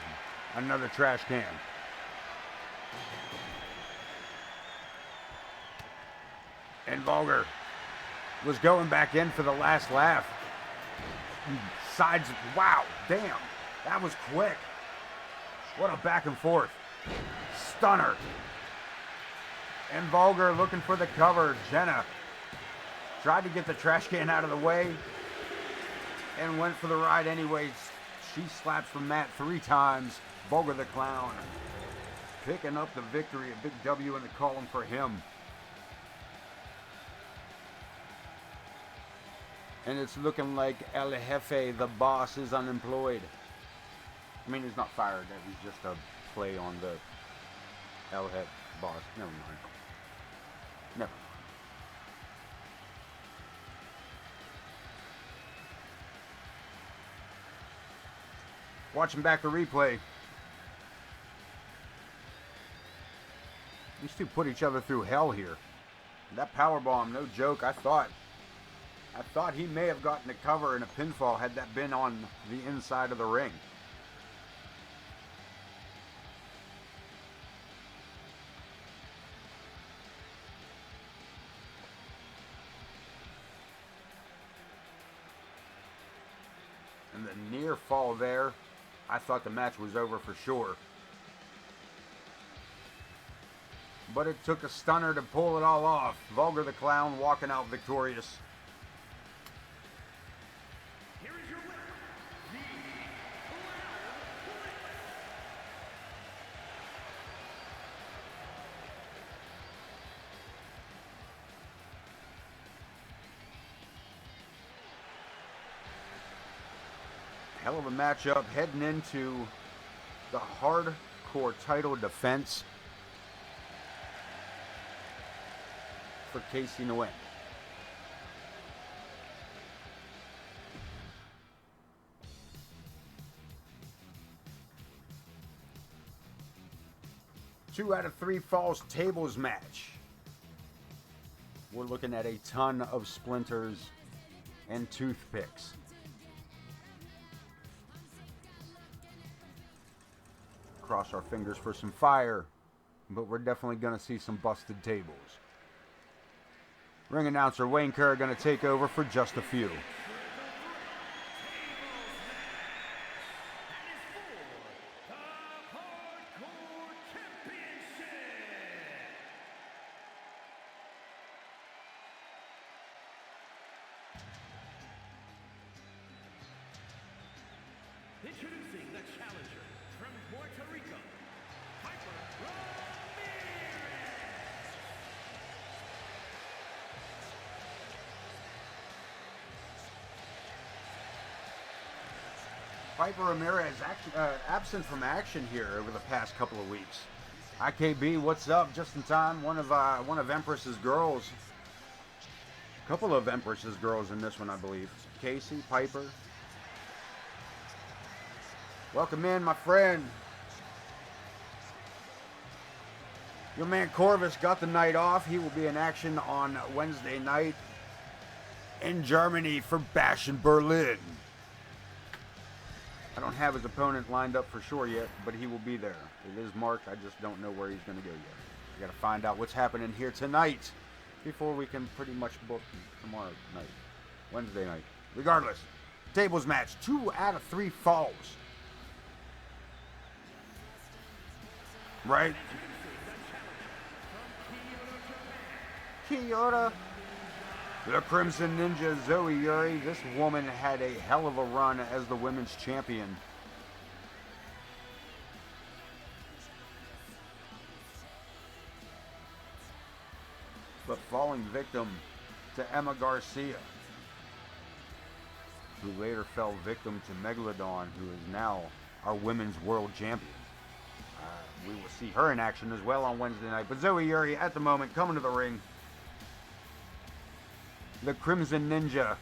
Another trash can. And Vulgar was going back in for the last laugh. Sides, wow, damn, that was quick. What a back and forth. Stunner. And Vulgar looking for the cover. Jenna tried to get the trash can out of the way and went for the ride anyways. She slaps the mat 3 times. Vulgar the Clown picking up the victory. A big W in the column for him. And it's looking like El Jefe, the boss, is unemployed. I mean, he's not fired. That was just a play on the El Jefe boss. Never mind. Never mind. Watching back the replay. These two put each other through hell here. That powerbomb, no joke. I thought he may have gotten a cover in a pinfall had that been on the inside of the ring. And the near fall there, I thought the match was over for sure. But it took a stunner to pull it all off. Vulgar the Clown walking out victorious. Hell of a matchup heading into the hardcore title defense for Casey Nguyen. Two out of 3 falls tables match. We're looking at a ton of splinters and toothpicks. Cross our fingers for some fire, but we're definitely going to see some busted tables. Ring announcer Wayne Kerr going to take over for just a few. Introducing the challenger from Puerto Rico, Piper Ramirez. Piper Ramirez absent from action here over the past couple of weeks. IKB, what's up? Just in time. One of Empress's girls. A couple of Empress's girls in this one, I believe. Casey, Piper. Welcome in, my friend. Your man Corvus got the night off. He will be in action on Wednesday night in Germany for Bash in Berlin. I don't have his opponent lined up for sure yet, but he will be there. It is marked. I just don't know where he's going to go yet. I got to find out what's happening here tonight before we can pretty much book tomorrow night, Wednesday night. Regardless, tables match, 2 out of 3 falls. Right? Kyoto. The Crimson Ninja Zoe Yuri. This woman had a hell of a run as the women's champion. But falling victim to Emma Garcia, who later fell victim to Megalodon, who is now our women's world champion. We will see her in action as well on Wednesday night. But Zoe Yuri, at the moment, coming to the ring. The Crimson Ninja.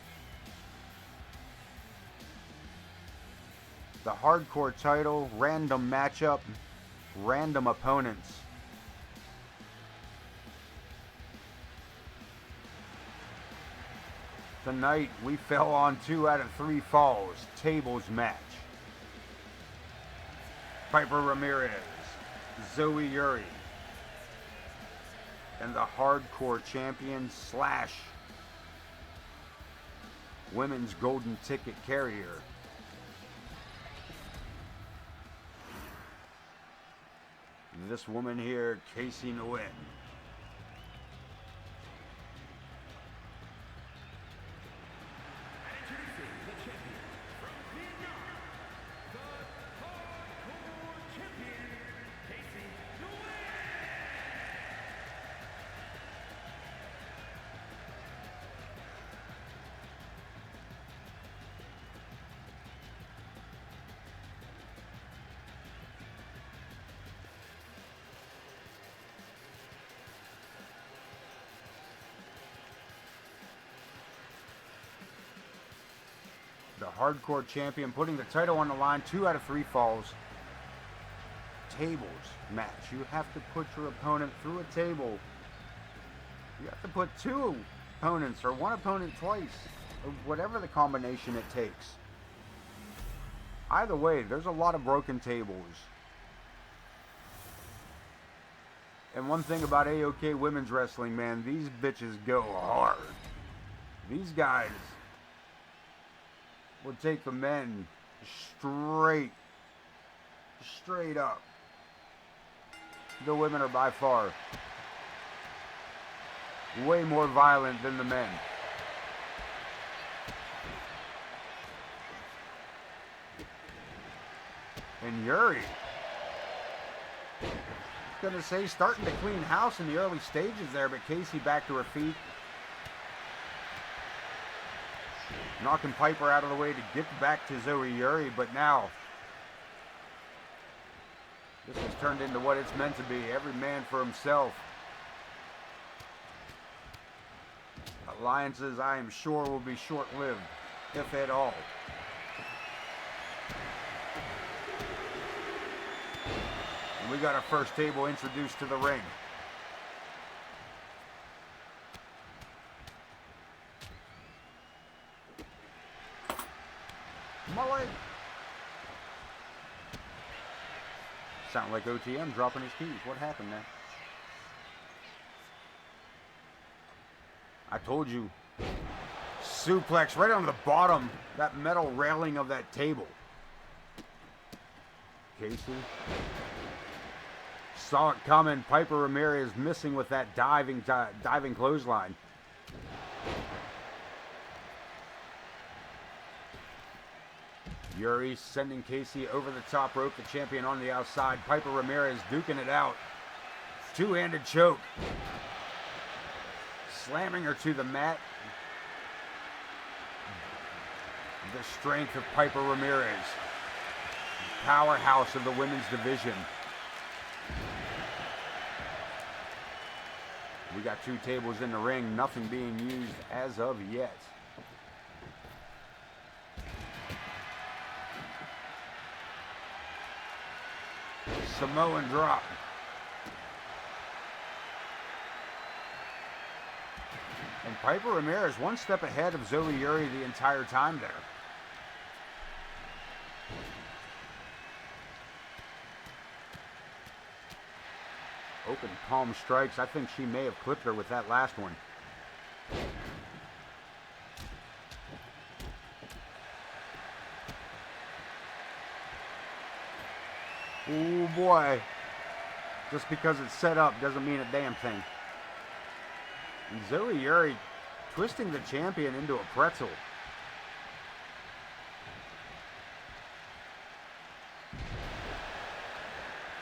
The hardcore title, random matchup, random opponents. Tonight, we fell on 2 out of 3 falls. Tables match. Piper Ramirez, Zoe Yuri, and the hardcore champion / women's golden ticket carrier, this woman here, Casey Nguyen. The hardcore champion putting the title on the line. 2 out of 3 falls. Tables match. You have to put your opponent through a table. You have to put 2 opponents or 1 opponent twice, or whatever the combination it takes. Either way, there's a lot of broken tables. And one thing about AoK women's wrestling, man, these bitches go hard. These guys will take the men straight up. The women are by far way more violent than the men. And Yuri, gonna say, starting to clean house in the early stages there, but Casey back to her feet. Knocking Piper out of the way to get back to Zoe Yuri, but now this has turned into what it's meant to be. Every man for himself. Alliances, I am sure, will be short-lived, if at all. And we got our first table introduced to the ring. Mullet. Sound like OTM dropping his keys. What happened there? I told you. Suplex right on the bottom, that metal railing of that table. Casey saw it coming. Piper Ramirez missing with that diving clothesline. Yuri sending Casey over the top rope, the champion on the outside. Piper Ramirez duking it out. Two-handed choke. Slamming her to the mat. The strength of Piper Ramirez. Powerhouse of the women's division. We got 2 tables in the ring, nothing being used as of yet. Samoan drop. And Piper Ramirez 1 step ahead of Zoe Yuri the entire time there. Open palm strikes. I think she may have clipped her with that last one. Oh boy. Just because it's set up doesn't mean a damn thing. And Zoe Yuri twisting the champion into a pretzel.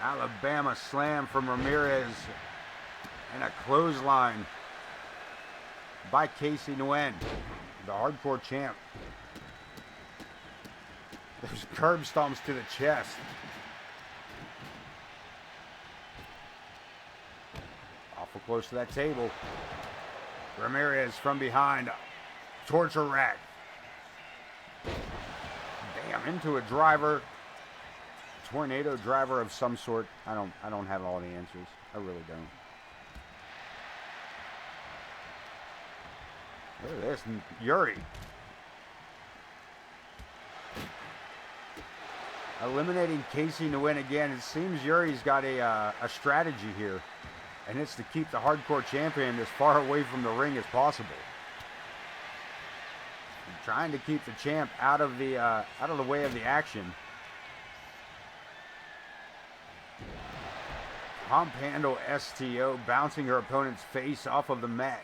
Alabama slam from Ramirez and a clothesline by Casey Nguyen, the hardcore champ. Those curb stomps to the chest. Awful close to that table. Ramirez from behind. Torture rack. Damn, into a driver. Tornado driver of some sort. I don't have all the answers. I really don't. Look at this. Yuri. Eliminating Casey Nguyen again. It seems Yuri's got a strategy here. And it's to keep the hardcore champion as far away from the ring as possible. And trying to keep the champ out of the way of the action. Pump handle STO, bouncing her opponent's face off of the mat.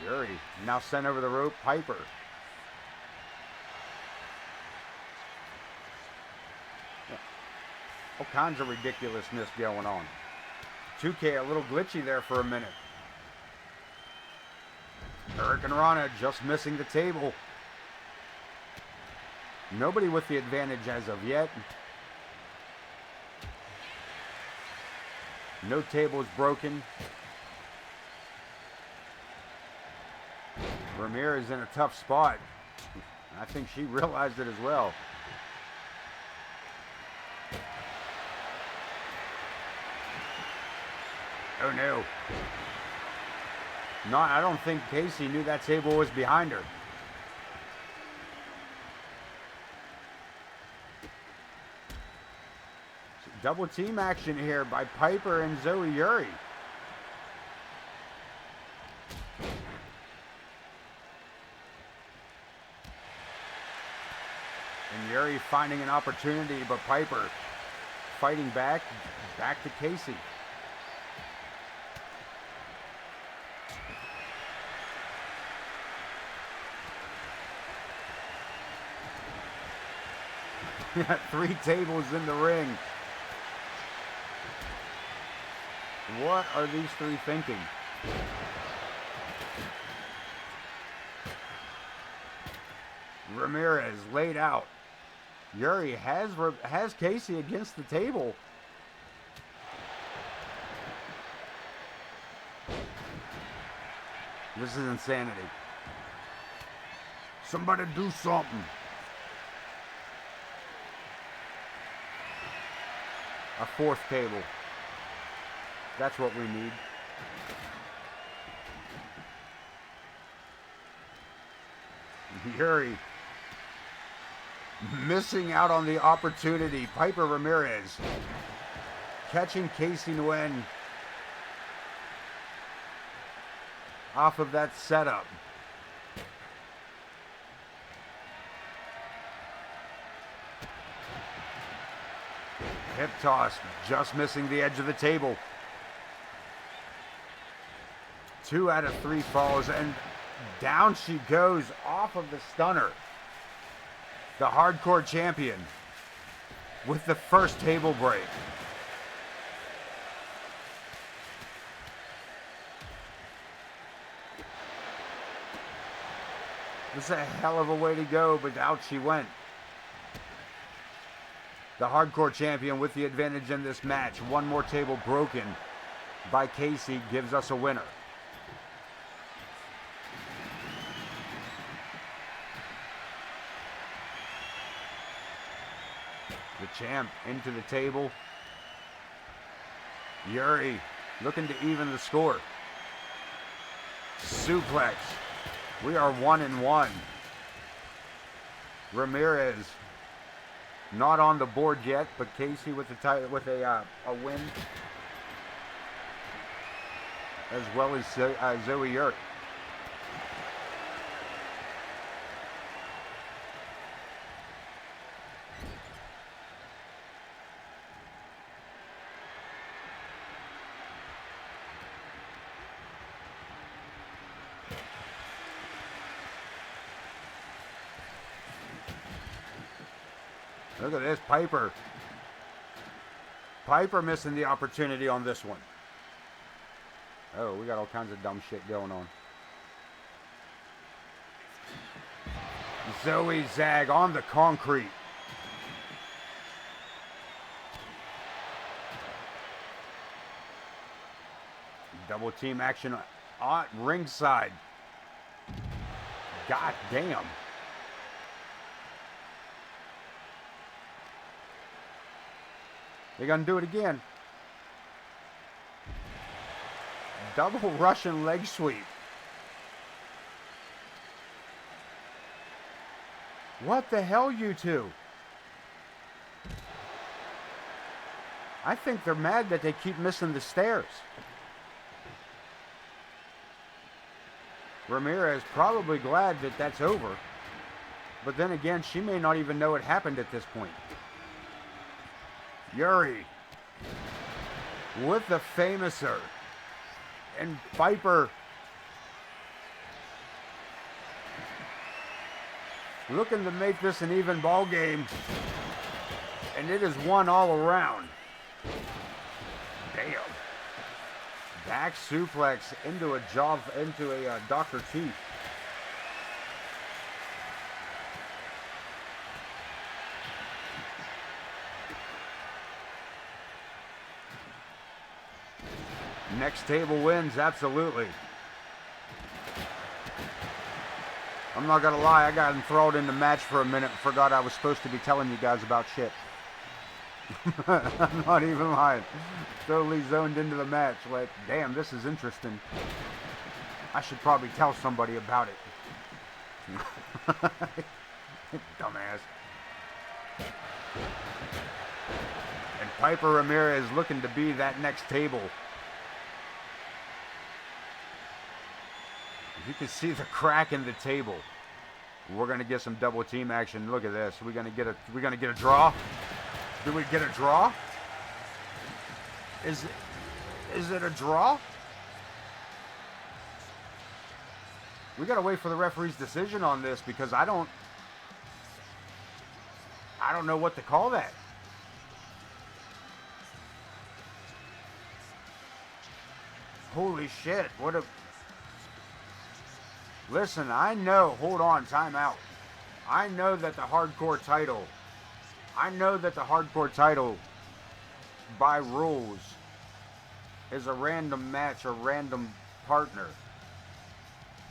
Yuri now sent over the rope. Piper. All kinds of ridiculousness going on. 2K a little glitchy there for a minute. Hurricane Rana just missing the table. Nobody with the advantage as of yet. No tables broken. Ramirez in a tough spot. I think she realized it as well. Oh no. No, I don't think Casey knew that table was behind her. Double team action here by Piper and Zoe Yuri. And Yuri finding an opportunity, but Piper fighting back to Casey. Got 3 tables in the ring. What are these 3 thinking? Ramirez laid out. Yuri has Casey against the table. This is insanity. Somebody do something. A 4th table. That's what we need. Yuri missing out on the opportunity. Piper Ramirez catching Casey Nguyen off of that setup. Hip toss, just missing the edge of the table. 2 out of 3 falls, and down she goes off of the stunner. The hardcore champion with the first table break. This is a hell of a way to go, but out she went. The hardcore champion with the advantage in this match. 1 more table broken by Casey gives us a winner. The champ into the table. Yuri looking to even the score. Suplex. We are 1-1. Ramirez not on the board yet, but Casey with a win, as well as Zoe Yurt. Look at this, Piper. Piper missing the opportunity on this one. Oh, we got all kinds of dumb shit going on. Zoe Zag on the concrete. Double team action on ringside. God damn. They're gonna do it again. Double Russian leg sweep. What the hell, you two? I think they're mad that they keep missing the stairs. Ramirez probably glad that that's over. But then again, she may not even know it happened at this point. Yuri with the famouser. And Piper looking to make this an even ball game. And it is one all around. Damn. Back suplex into a Dr. T. Next table wins, absolutely. I'm not gonna lie, I got enthralled in the match for a minute and forgot I was supposed to be telling you guys about shit. I'm not even lying. Totally zoned into the match. Like, damn, this is interesting. I should probably tell somebody about it. Dumbass. And Piper Ramirez looking to be that next table. You can see the crack in the table. We're gonna get some double team action. Look at this. We're gonna get a draw. Do we get a draw? Is it a draw? We gotta wait for the referee's decision on this because I don't know what to call that. Holy shit, what a... Listen, I know, hold on, time out. I know that the hardcore title by rules is a random match or random partner.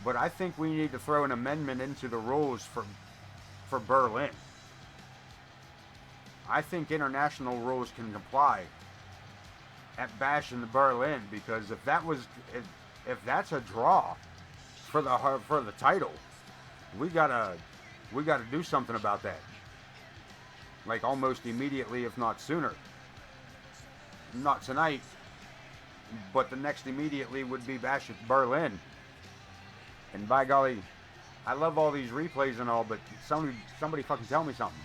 But I think we need to throw an amendment into the rules for Berlin. I think international rules can apply at Bash in the Berlin because if that's a draw for the title, we gotta do something about that. Like almost immediately, if not sooner. Not tonight, but the next immediately would be Bash at Berlin. And by golly, I love all these replays and all, but somebody fucking tell me something.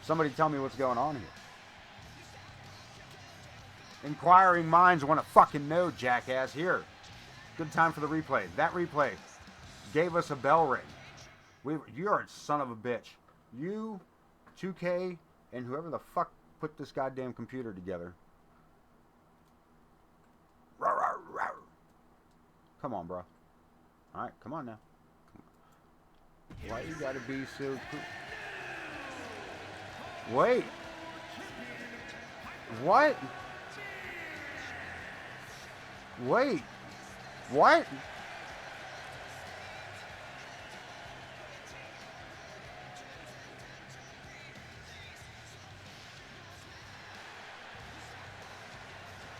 Somebody tell me what's going on here. Inquiring minds want to fucking know, jackass. Here. Good time for the replay. That replay gave us a bell ring. You're a son of a bitch. You, 2K, and whoever the fuck put this goddamn computer together. Rawr, rawr, rawr. Come on, bro. Alright, come on now. Why you gotta be so cool? Wait. What? Wait. What?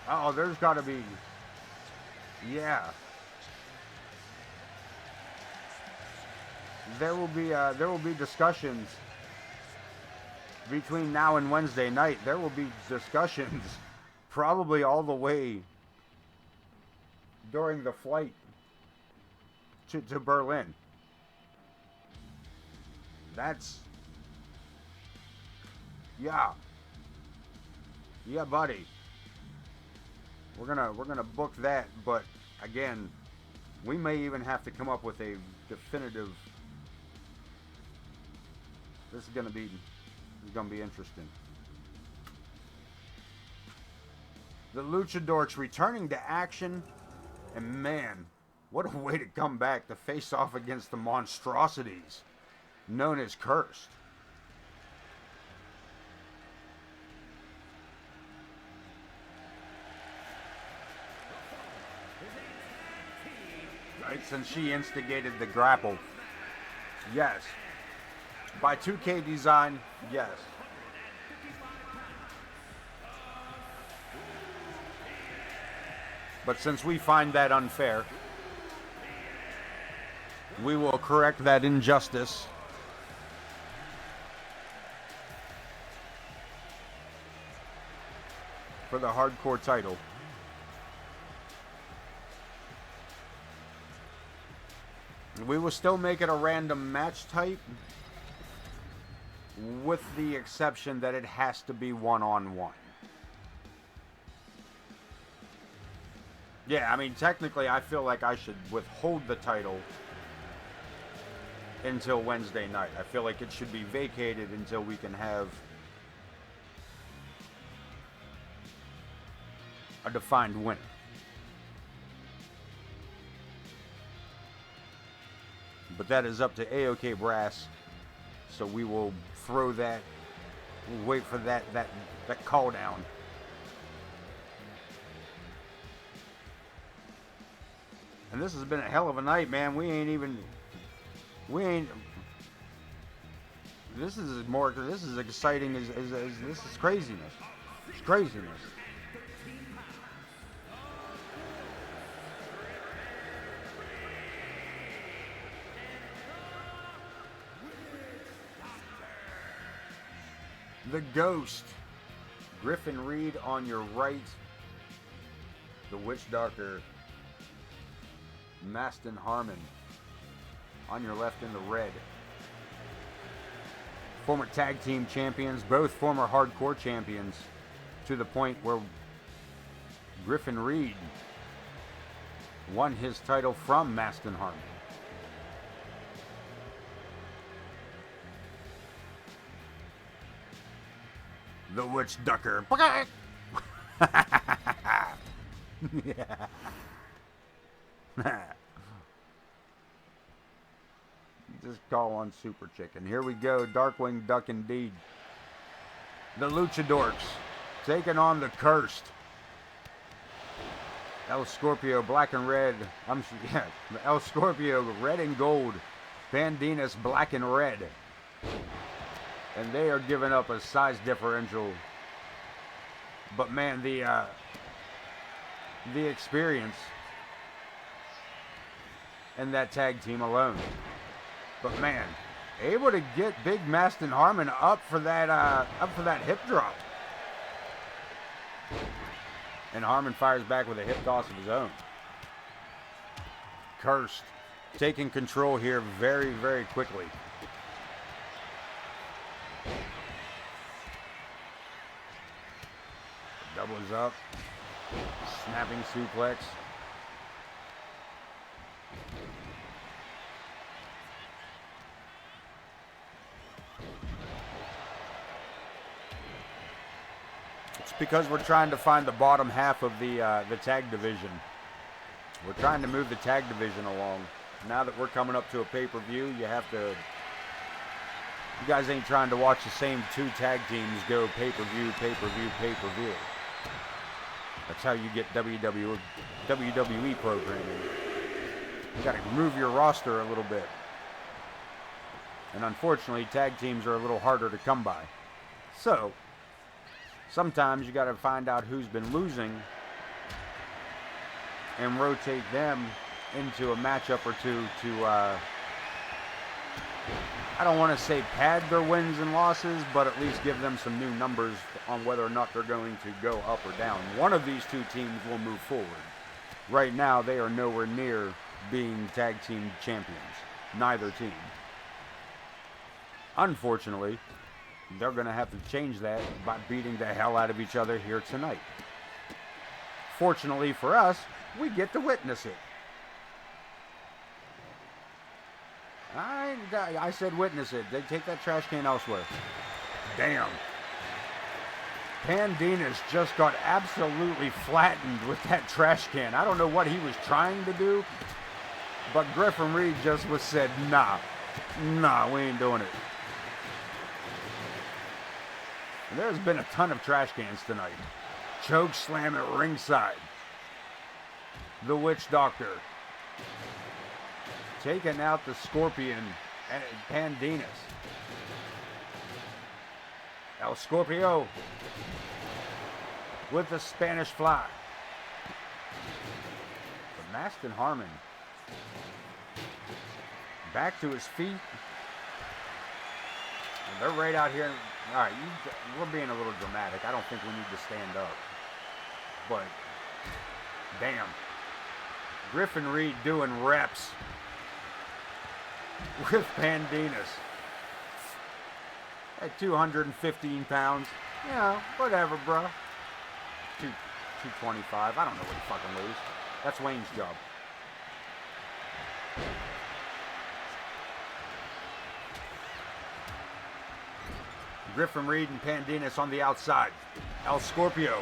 Oh, there's got to be. Yeah. There will be discussions between now and Wednesday night. There will be discussions probably all the way during the flight to Berlin. That's... Yeah. Yeah, buddy. We're gonna book that, but again, we may even have to come up with a definitive... This is gonna be interesting. The Luchadors returning to action And man, what a way to come back to face off against the monstrosities known as Cursed. Right, since she instigated the grapple. Yes. By 2K design, yes. But since we find that unfair, we will correct that injustice. For the hardcore title. We will still make it a random match type, with the exception that it has to be one-on-one. Yeah, I mean, technically, I feel like I should withhold the title until Wednesday night. I feel like it should be vacated until we can have a defined winner. But that is up to AoK Brass, so we will throw that, we'll wait for that call down. And this has been a hell of a night, man. This is exciting as this is craziness. It's craziness. The Ghost. Griffin Reed on your right. The Witch Doctor. Maston Harmon on your left in the red. Former tag team champions, both former hardcore champions, to the point where Griffin Reed won his title from Maston Harmon. The Witch Ducker. Yeah. Just call on Super Chicken. Here we go. Darkwing Duck indeed. The Luchadorks taking on the Cursed. El Scorpio black and red. El Scorpio red and gold. Bandinas black and red. And they are giving up a size differential. But man, the experience in that tag team alone. But man, able to get Big Maston Harmon up for that hip drop. And Harmon fires back with a hip toss of his own. Cursed taking control here very, very quickly. Doubles up. Snapping suplex. It's because we're trying to find the bottom half of the tag division. We're trying to move the tag division along. Now that we're coming up to a pay-per-view, you guys ain't trying to watch the same two tag teams go pay-per-view, pay-per-view, pay-per-view. That's how you get WWE programming. You gotta move your roster a little bit. And unfortunately, tag teams are a little harder to come by. So, sometimes you gotta find out who's been losing and rotate them into a matchup or two to, I don't want to say pad their wins and losses, but at least give them some new numbers on whether or not they're going to go up or down. One of these two teams will move forward. Right now, they are nowhere near being tag team champions. Neither team. Unfortunately, they're going to have to change that by beating the hell out of each other here tonight. Fortunately for us, we get to witness it. I said witness it. They take that trash can elsewhere. Damn. Pandinas just got absolutely flattened with that trash can. I don't know what he was trying to do, but Griffin Reed just said, nah, we ain't doing it. And there's been a ton of trash cans tonight. Choke slam at ringside. The Witch Doctor taking out the Scorpion and Pandinas. El Scorpio with the Spanish Fly. But Maston Harmon back to his feet. And they're right out here. All right, we're being a little dramatic. I don't think we need to stand up. But, damn. Griffin Reed doing reps with Pandinas. At 215 pounds. Yeah, whatever, bro. 225. I don't know what he fucking lose. That's Wayne's job. Griffin Reed and Pandinas on the outside. El Scorpio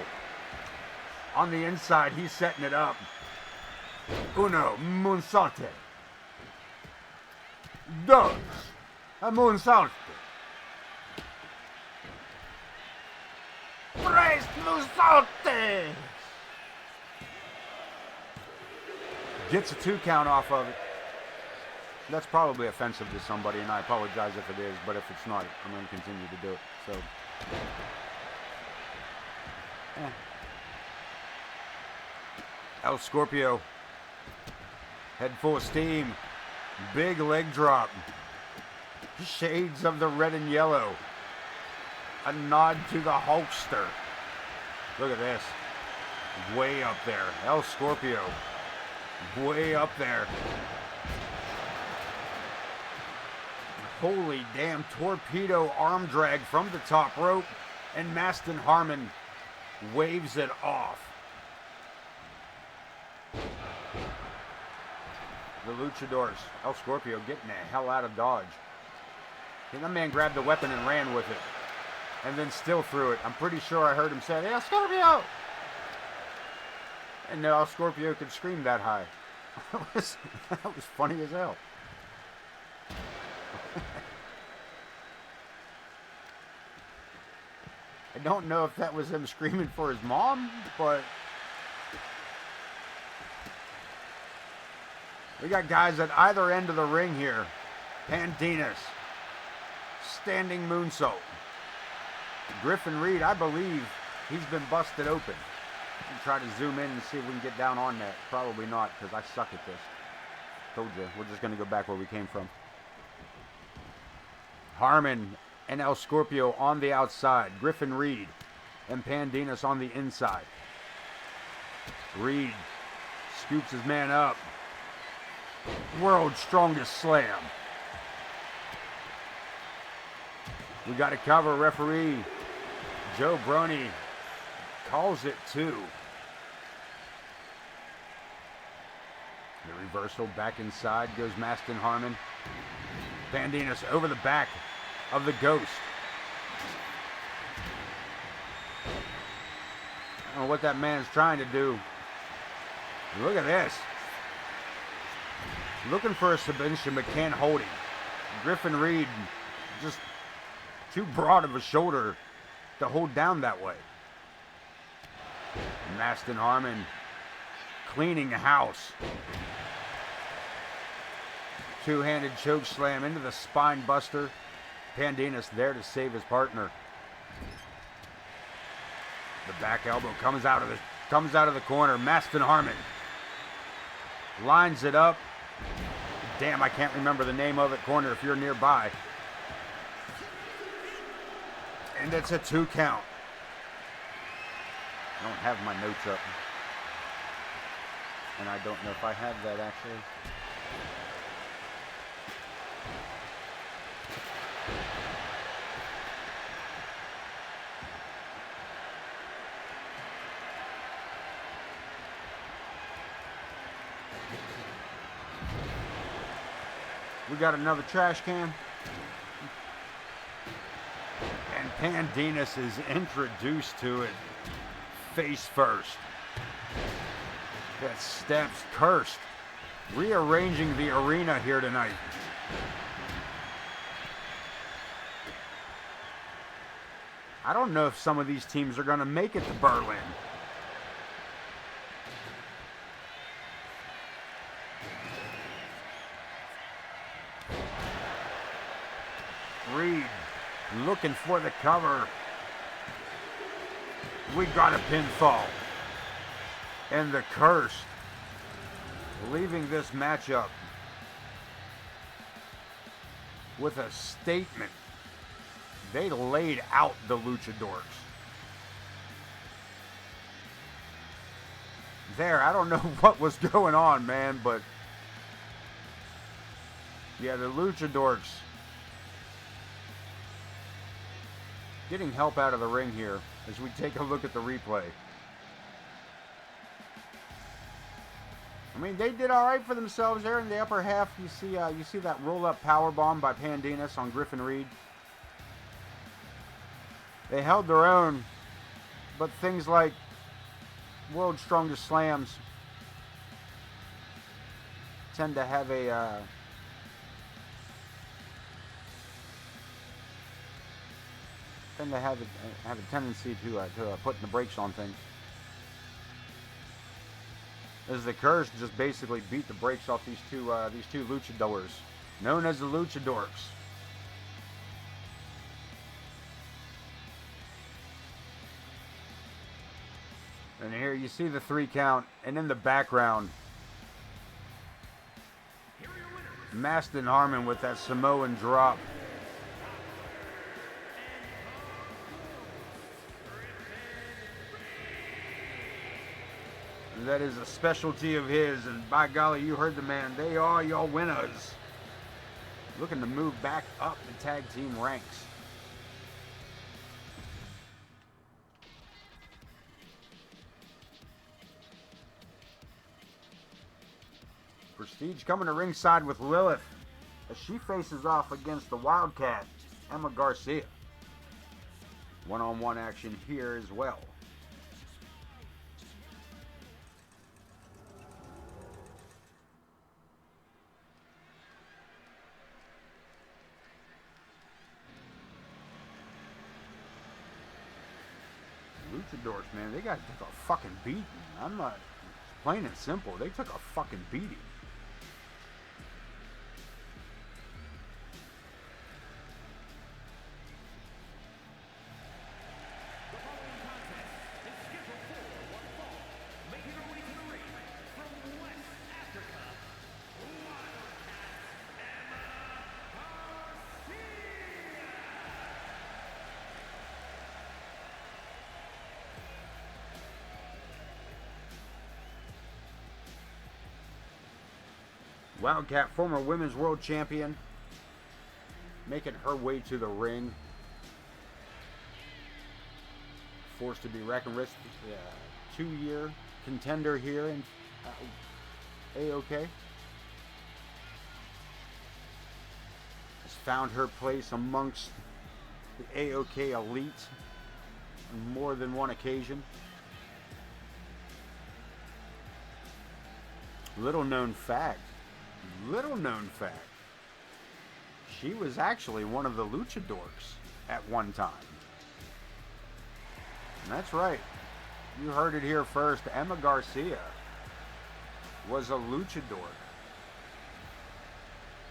on the inside. He's setting it up. Uno, moonsalte. Dos, a moonsalte. Tres moonsaltes. Gets a 2 count off of it. That's probably offensive to somebody, and I apologize if it is, but if it's not, I'm going to continue to do it. So, El Scorpio, head full of steam, big leg drop, shades of the red and yellow, a nod to the Hulkster. Look at this, way up there, El Scorpio, way up there. Holy damn, torpedo arm drag from the top rope, and Maston Harmon waves it off. The Luchadors, El Scorpio getting the hell out of Dodge. And that man grabbed the weapon and ran with it, and then still threw it. I'm pretty sure I heard him say, El Scorpio! And El Scorpio could scream that high. That was funny as hell. I don't know if that was him screaming for his mom, but we got guys at either end of the ring here. Pandinas, standing moonsault. Griffin Reed, I believe he's been busted open. I'll try to zoom in and see if we can get down on that. Probably not, because I suck at this. Told you, we're just going to go back where we came from. Harmon and El Scorpio on the outside. Griffin Reed and Pandinas on the inside. Reed scoops his man up. World's strongest slam. We got a cover. Referee Joe Brony calls it 2. The reversal back inside goes Maston Harmon. Pandinas over the back of the Ghost. I don't know what that man's trying to do. Look at this. Looking for a submission, but can't hold him. Griffin Reed just too broad of a shoulder to hold down that way. Maston Harmon cleaning the house. Two-handed choke slam into the spine buster. Pandinas there to save his partner. The back elbow comes out of the corner. Maston Harmon lines it up. Damn, I can't remember the name of it. Corner if you're nearby. And it's a 2 count. I don't have my notes up. And I don't know if I have that actually. We got another trash can. And Pandinas is introduced to it face first. That steps cursed. Rearranging the arena here tonight. I don't know if some of these teams are going to make it to Berlin. Reed looking for the cover. We got a pinfall. And the curse leaving this matchup with a statement. They laid out the Luchadors. There, I don't know what was going on, man, but yeah, the Luchadors getting help out of the ring here as we take a look at the replay. I mean, they did all right for themselves there in the upper half. You see that roll-up power bomb by Pandinas on Griffin Reed. They held their own, but things like World's Strongest Slams tend to have a tendency to put the brakes on things. As the Curse just basically beat the brakes off these two luchadors, known as the Luchadors. And here you see the 3 count, and in the background, Maston Harmon with that Samoan drop. That is a specialty of his, and by golly, you heard the man. They are your winners. Looking to move back up the tag team ranks. Prestige coming to ringside with Lilith as she faces off against the Wildcat, Emma Garcia. One-on-one action here as well. Luchadors, man, they got to take a fucking beating. I'm not, plain and simple, they took a fucking beating. Wildcat, former women's world champion, making her way to the ring. Forced to be reckoned with. 2-year contender here in AoK. Has found her place amongst the AoK elite on more than one occasion. Little known fact, she was actually one of the Luchadors at one time. And that's right, you heard it here first. Emma Garcia was a Luchador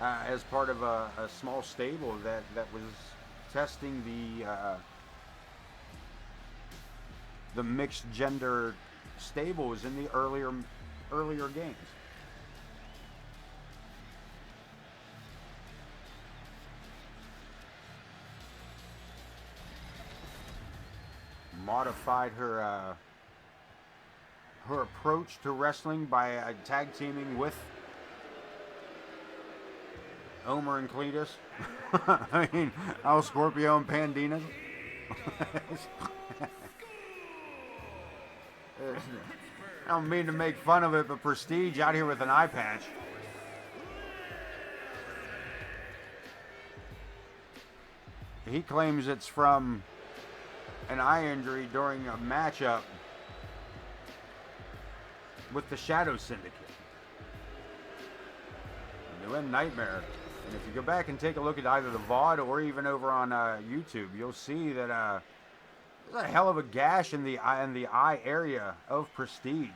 as part of a small stable that was testing the mixed gender stables in the earlier games. Modified her approach to wrestling by tag teaming with Omer and Cletus. I mean, El Scorpio and Pandinas. I don't mean to make fun of it, but Prestige out here with an eye patch. He claims it's from an eye injury during a matchup with the Shadow Syndicate. New End Nightmare. And if you go back and take a look at either the VOD or even over on YouTube, you'll see that there's a hell of a gash in the eye area of Prestige.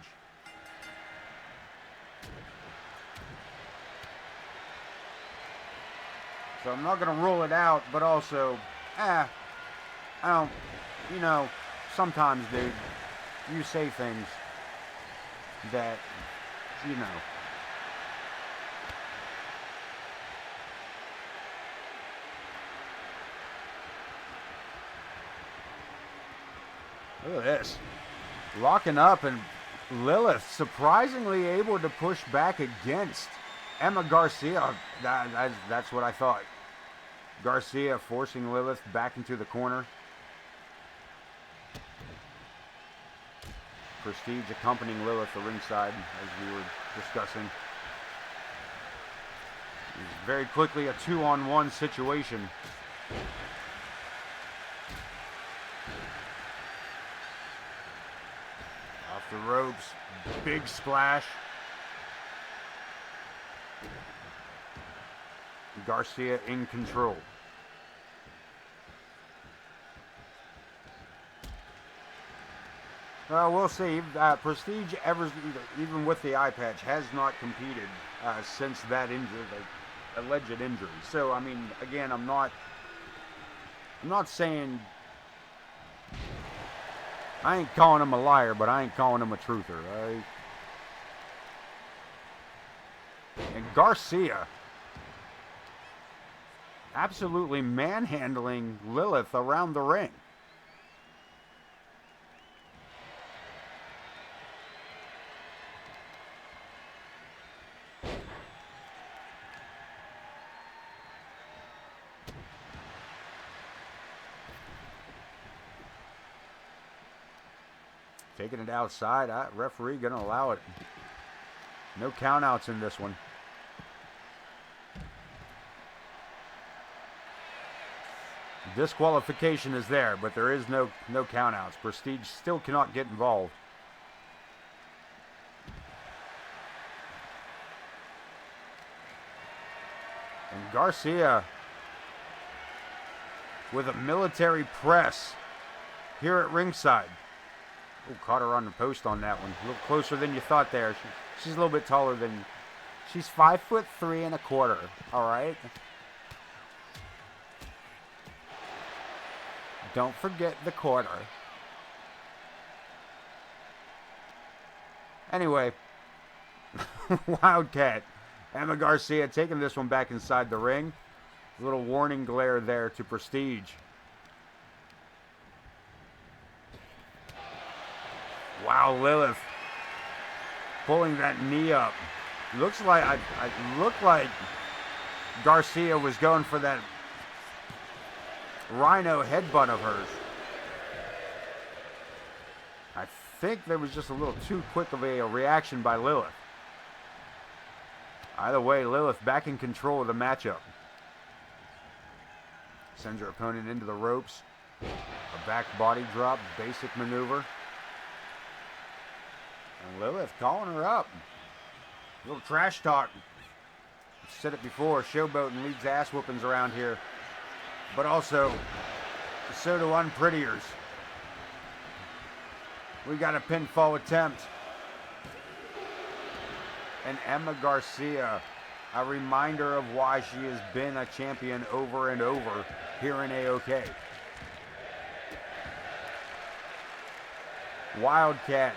So I'm not going to rule it out, but also, I don't, sometimes, dude, you say things that, Look at this. Locking up, and Lilith surprisingly able to push back against Emma Garcia. That's what I thought. Garcia forcing Lilith back into the corner. Prestige accompanying Lilith to ringside, as we were discussing. It's very quickly a 2-on-1 situation. Off the ropes, big splash. Garcia in control. We'll see. Prestige, even with the eye patch, has not competed since that injury, the alleged injury. So, I mean, again, I'm not saying, I ain't calling him a liar, but I ain't calling him a truther, right? And Garcia absolutely manhandling Lilith around the ring. Taking it outside. Referee going to allow it. No countouts in this one. Disqualification is there, but there is no countouts. Prestige still cannot get involved. And Garcia with a military press here at ringside. Oh, caught her on the post on that one. A little closer than you thought there. She's a little bit taller than... She's 5'3 1/4. All right? Don't forget the quarter. Anyway. Wildcat. Emma Garcia taking this one back inside the ring. A little warning glare there to Prestige. Wow, Lilith pulling that knee up. Looks like I looked like Garcia was going for that rhino headbutt of hers. I think there was just a little too quick of a reaction by Lilith. Either way, Lilith back in control of the matchup. Sends her opponent into the ropes. A back body drop, basic maneuver. And Lilith calling her up. A little trash talk. I've said it before, showboating leads ass whoopings around here. But also, so do unprettiers. We got a pinfall attempt. And Emma Garcia, a reminder of why she has been a champion over and over here in AoK. Wildcat,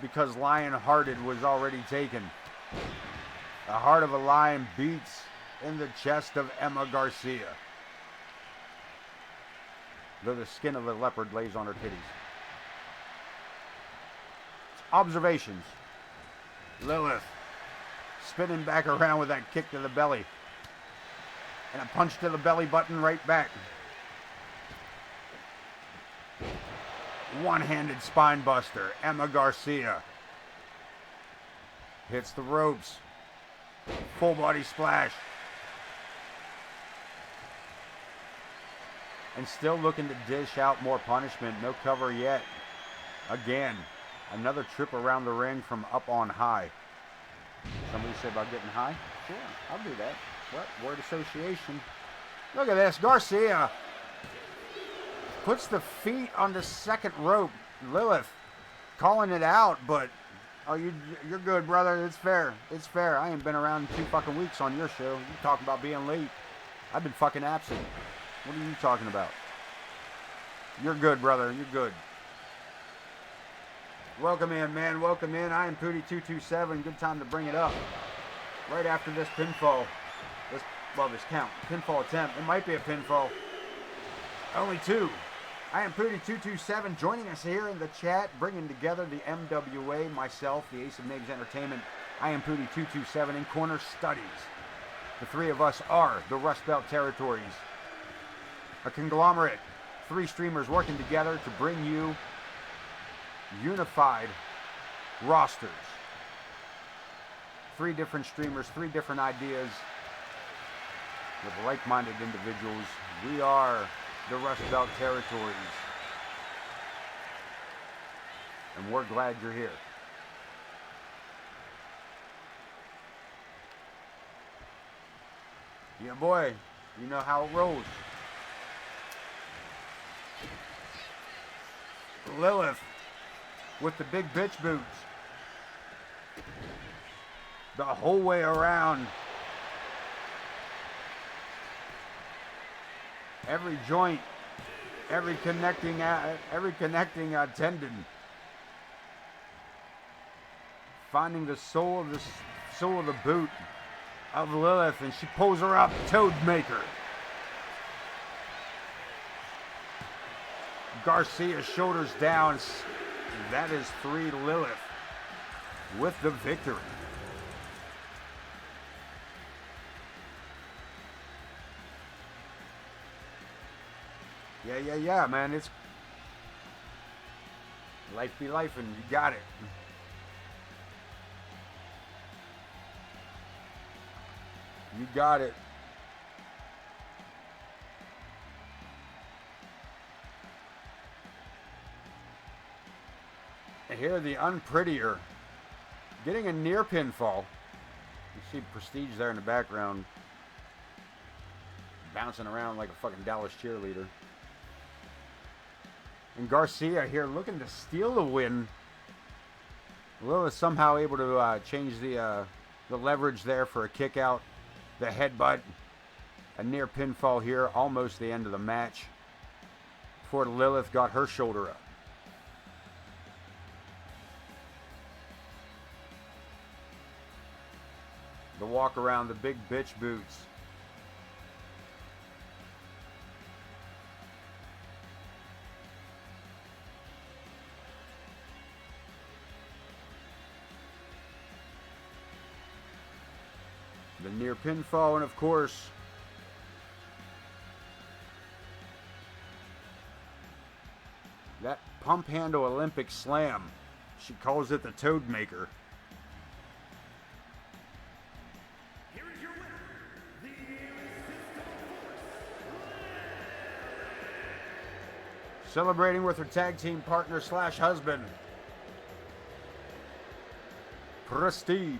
because lion-hearted was already taken. The heart of a lion beats in the chest of Emma Garcia, though the skin of a leopard lays on her titties. Observations. Lilith spinning back around with that kick to the belly. And a punch to the belly button right back. One-handed spine buster. Emma Garcia hits the ropes. Full body splash. and still looking to dish out more punishment. No cover yet. Again, another trip around the ring from up on high. Somebody said about getting high? Sure, I'll do that. What? Word association. Look at this. Garcia puts the feet on the second rope. Lilith calling it out, but you're good, brother. It's fair. It's fair. I ain't been around 2 fucking weeks on your show. You talking about being late. I've been fucking absent. What are you talking about? You're good, brother. You're good. Welcome in, man. Welcome in. I am Pootie227. Good time to bring it up. Right after this pinfall. This count. Pinfall attempt. It might be a pinfall. Only 2. I am Pootie227. Joining us here in the chat, bringing together the MWA, myself, the Ace of Names Entertainment. I am Pootie227 in Corner Studies. The 3 of us are the Rust Belt Territories. A conglomerate. 3 streamers working together to bring you unified rosters. 3 different streamers, 3 different ideas with like-minded individuals. We are the Rust Belt Territories. And we're glad you're here. Yeah, boy, you know how it rolls. Lilith with the big bitch boots. The whole way around. Every joint, every connecting tendon. Finding the sole of the boot of Lilith, and she pulls her up, Toad Maker. Garcia shoulders down. That is 3 Lilith with the victory. Yeah, man. It's life be life, and you got it. You got it. And here the unprettier getting a near pinfall. You see Prestige there in the background bouncing around like a fucking Dallas cheerleader. And Garcia here looking to steal the win. Lilith somehow able to change the leverage there for a kick out. The headbutt. A near pinfall here. Almost the end of the match. Before Lilith got her shoulder up. The walk around, the big bitch boots. The near pinfall, and of course, that pump handle Olympic slam. She calls it the Toad Maker. Here is your winner, the Irresistible Force. Celebrating with her tag team partner / husband, Prestige.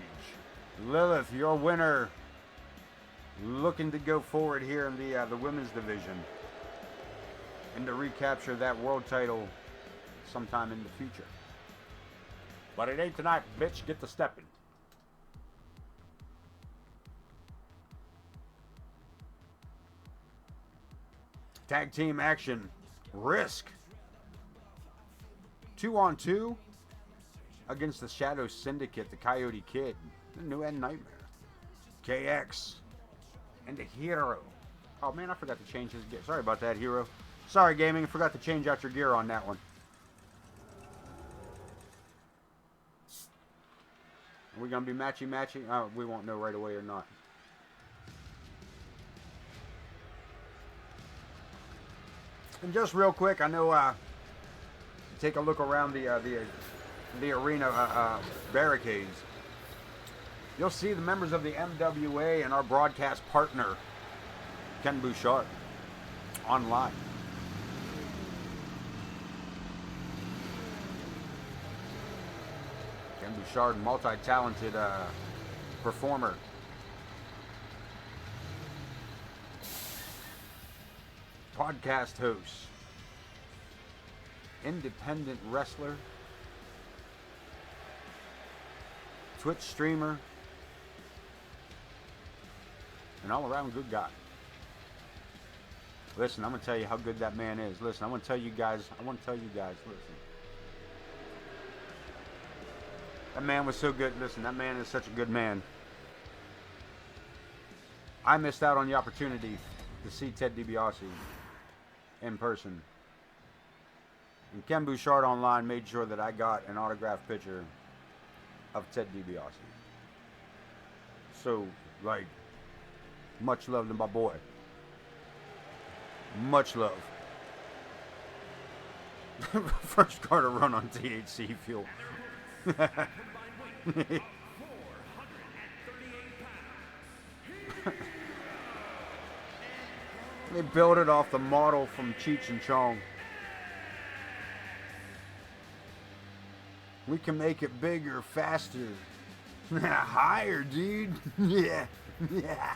Lilith, your winner, looking to go forward here in the women's division and to recapture that world title sometime in the future. But it ain't tonight, bitch. Get to stepping. Tag team action. Risk. 2-on-2 against the Shadow Syndicate, the Coyote Kid, the New End Nightmare, KX, and the Hero. Oh man, I forgot to change his gear. Sorry about that, Hero. Sorry, gaming. I forgot to change out your gear on that one. Are we gonna be matchy? We won't know right away or not. And just real quick, I know. Take a look around the arena barricades. You'll see the members of the MWA and our broadcast partner, Ken Bouchard, online. Bouchard, multi-talented performer. Podcast host. Independent wrestler. Twitch streamer. An all-around good guy. Listen, I'm going to tell you how good that man is. Listen, I want to tell you guys, listen. That man was so good. Listen, that man is such a good man. I missed out on the opportunity to see Ted DiBiase in person. And Ken Bouchard online made sure that I got an autographed picture of Ted DiBiase. So, like, much love to my boy. Much love. First car to run on THC fuel. They built it off the model from Cheech and Chong. We can make it bigger, faster, higher, dude. Yeah, yeah.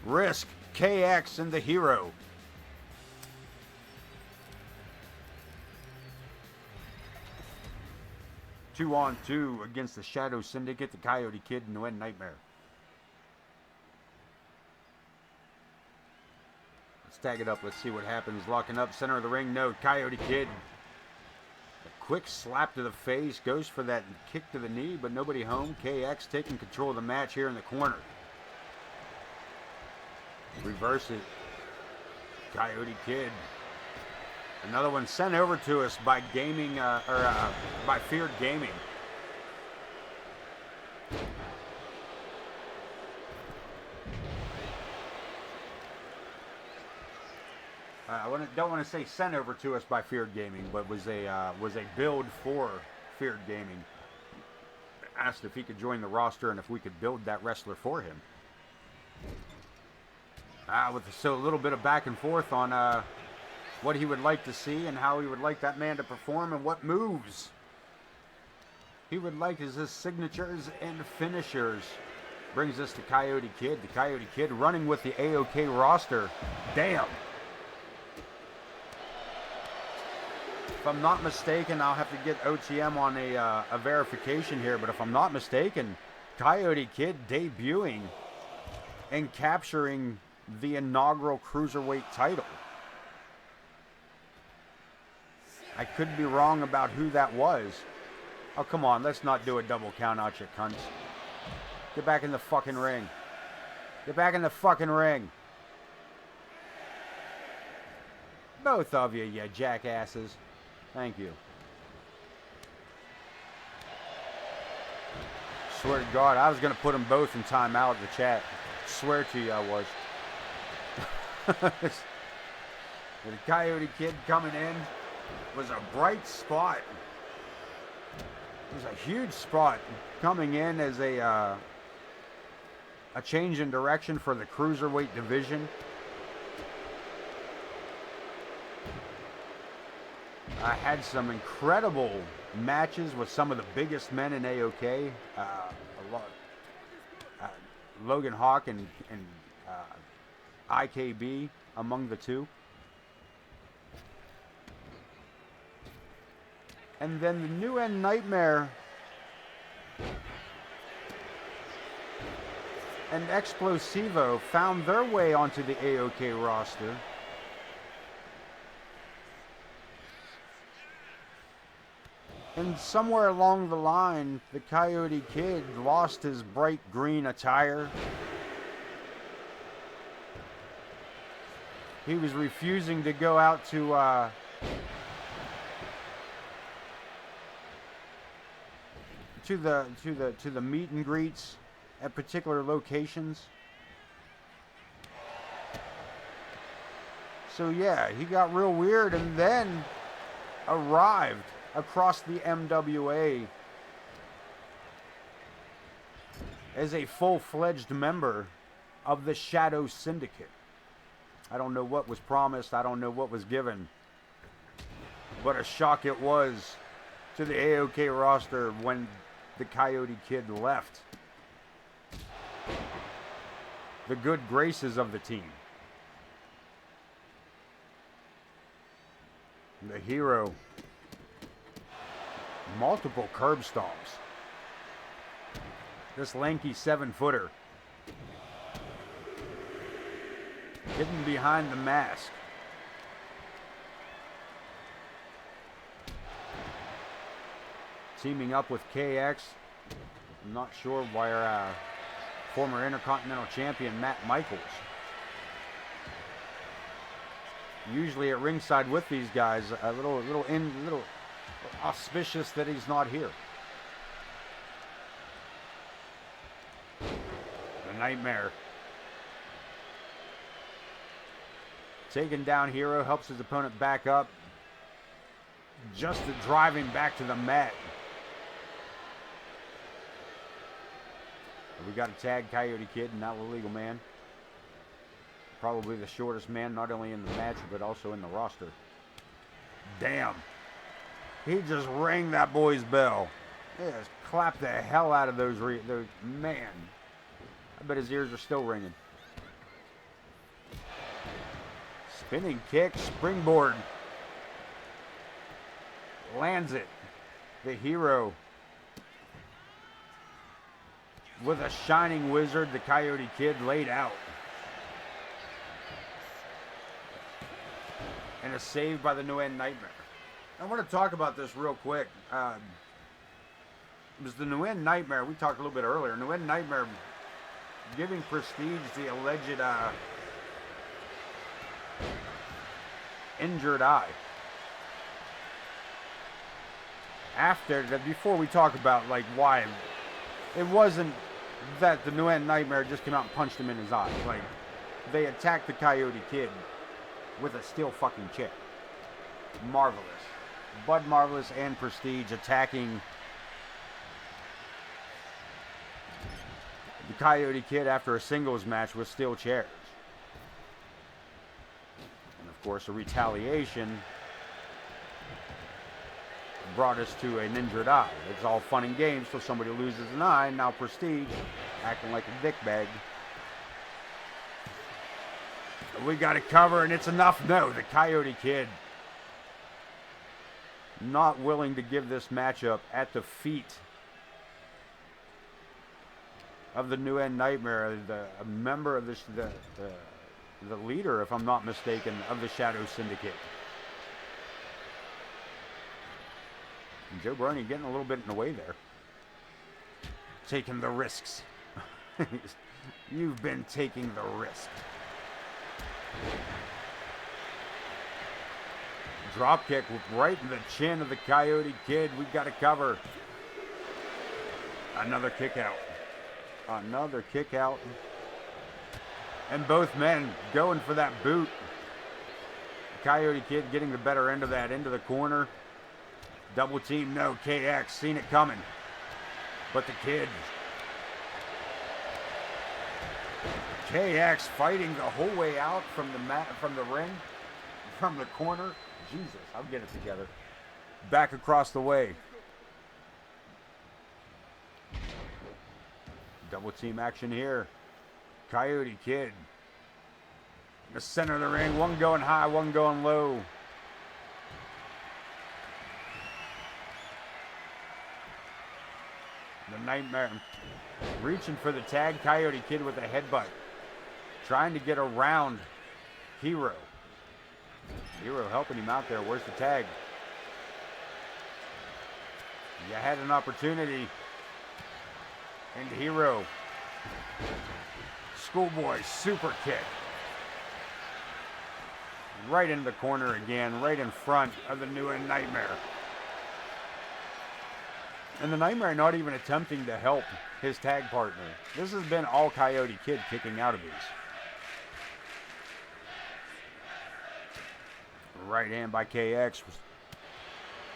Risk, KX, and the Hero. Two on two against the Shadow Syndicate, the Coyote Kid, and the Wen Nightmare. Let's tag it up. Let's see what happens. Locking up, center of the ring. No, Coyote Kid. A quick slap to the face. Goes for that kick to the knee, but nobody home. KX taking control of the match here in the corner. Reverse it. Coyote Kid. Another one sent over to us by Gaming, by Feared Gaming. Don't want to say sent over to us by Feared Gaming, but was a build for Feared Gaming. Asked if he could join the roster and if we could build that wrestler for him. So a little bit of back and forth on what he would like to see and how he would like that man to perform and what moves he would like as his signatures and finishers. Brings us to Coyote Kid. The Coyote Kid running with the AoK roster. Damn. If I'm not mistaken, I'll have to get OTM on a verification here, but if I'm not mistaken, Coyote Kid debuting and capturing the inaugural Cruiserweight title. I could be wrong about who that was. Oh, come on. Let's not do a double count out, you cunts. Get back in the fucking ring. Get back in the fucking ring. Both of you jackasses. Thank you. Swear to God, I was going to put them both in timeout in the chat. Swear to you I was. The Coyote Kid coming in was a bright spot. It was a huge spot coming in as a change in direction for the Cruiserweight division. I had some incredible matches with some of the biggest men in AoK. Logan Hawk and IKB among the two. And then the New End Nightmare and Explosivo found their way onto the AoK roster. And somewhere along the line, the Coyote Kid lost his bright green attire. He was refusing to go out to the meet and greets at particular locations. So yeah, he got real weird and then arrived across the MWA as a full-fledged member of the Shadow Syndicate. I don't know what was promised. I don't know what was given. What a shock it was to the AoK roster when the Coyote Kid left the good graces of the team. The Hero, multiple curb stomps. This lanky 7-footer hidden behind the mask. Teaming up with KX. I'm not sure why our former Intercontinental Champion Matt Michaels. Usually at ringside with these guys, a little auspicious that he's not here. The Nightmare. Taking down Hero, helps his opponent back up. Just to drive him back to the mat. We got to tag Coyote Kid and not the Legal Man. Probably the shortest man, not only in the match, but also in the roster. Damn. He just rang that boy's bell. He just clapped the hell out of those man. I bet his ears are still ringing. Spinning kick, springboard. Lands it. The Hero. With a shining wizard, the Coyote Kid laid out. And a save by the Nguyen Nightmare. I want to talk about this real quick. It was the Nguyen Nightmare, we talked a little bit earlier. Nguyen Nightmare giving Prestige the alleged injured eye. Before we talk about like why, it wasn't that the Nguyen Nightmare just came out and punched him in his eye. Like, they attacked the Coyote Kid with a steel fucking chair. Marvelous. Bud Marvelous and Prestige attacking the Coyote Kid after a singles match with steel chairs. And of course, a retaliation brought us to an injured eye. It's all fun and games till somebody loses an eye. Now Prestige acting like a dickbag. We got to cover, and it's enough. No, the Coyote Kid not willing to give this matchup at the feet of the Nguyen Nightmare, a member of the leader, if I'm not mistaken, of the Shadow Syndicate. And Joe Brony getting a little bit in the way there. Taking the risks. You've been taking the risk. Drop kick right in the chin of the Coyote Kid. We've got to cover. Another kick out. Another kick out. And both men going for that boot. Coyote Kid getting the better end of that into the corner. Double team, no. KX seen it coming. But the Kid. KX fighting the whole way out from the mat, from the ring, from the corner. Jesus, I'll get it together. Back across the way. Double team action here. Coyote Kid. In the center of the ring. One going high, one going low. The Nightmare reaching for the tag. Coyote Kid with a headbutt. Trying to get around Hero. Hero helping him out there. Where's the tag? You had an opportunity. And Hero. Schoolboy super kick. Right in the corner again. Right in front of the Nguyen Nightmare. And the Nightmare not even attempting to help his tag partner. This has been all Coyote Kid kicking out of these. Right hand by KX.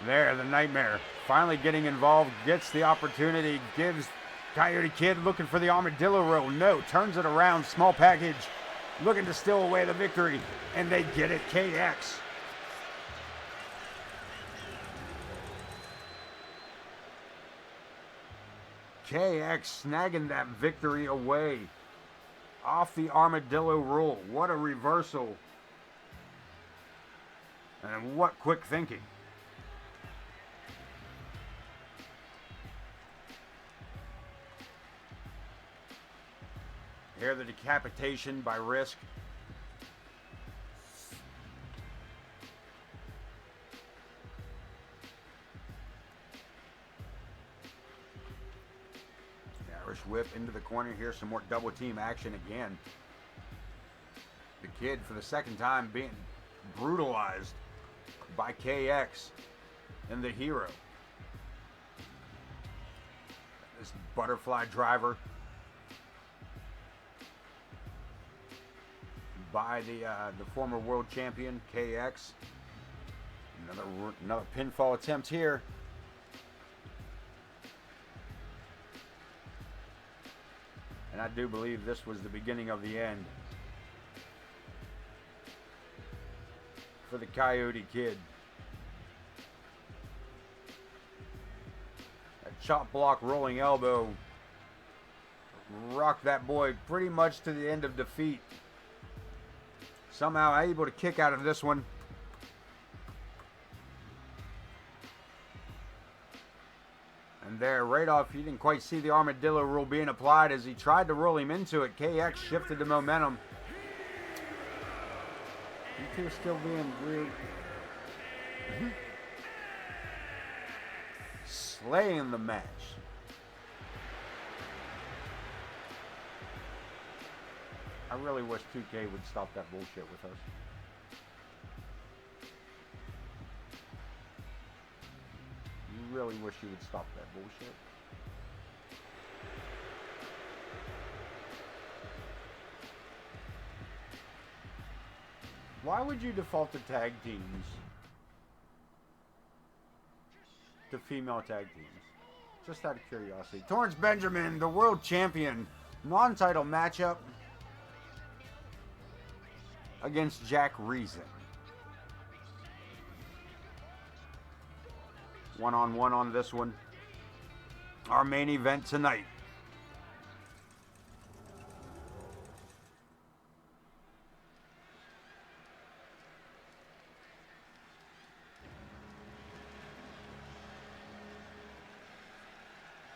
There, the Nightmare finally getting involved. Gets the opportunity. Gives Coyote Kid looking for the armadillo roll. No, turns it around. Small package. Looking to steal away the victory. And they get it. KX. KX snagging that victory away off the armadillo rule. What a reversal. And what quick thinking. Here the decapitation by Risk. Irish whip into the corner here. Some more double team action again. The Kid for the second time being brutalized by KX and the Hero. This butterfly driver by the former world champion KX. Another pinfall attempt here. And I do believe this was the beginning of the end for the Coyote Kid. A chop block rolling elbow rocked that boy pretty much to the end of defeat. Somehow able to kick out of this one. And there, right off, you didn't quite see the armadillo rule being applied as he tried to roll him into it. KX shifted the momentum. You two are still being weird. Slaying the match. I really wish 2K would stop that bullshit with us. You really wish you would stop that bullshit. Why would you default to tag teams? To female tag teams? Just out of curiosity. Torrance Benjamin, the world champion, non-title matchup against Jack Reason. One-on-one on this one. Our main event tonight.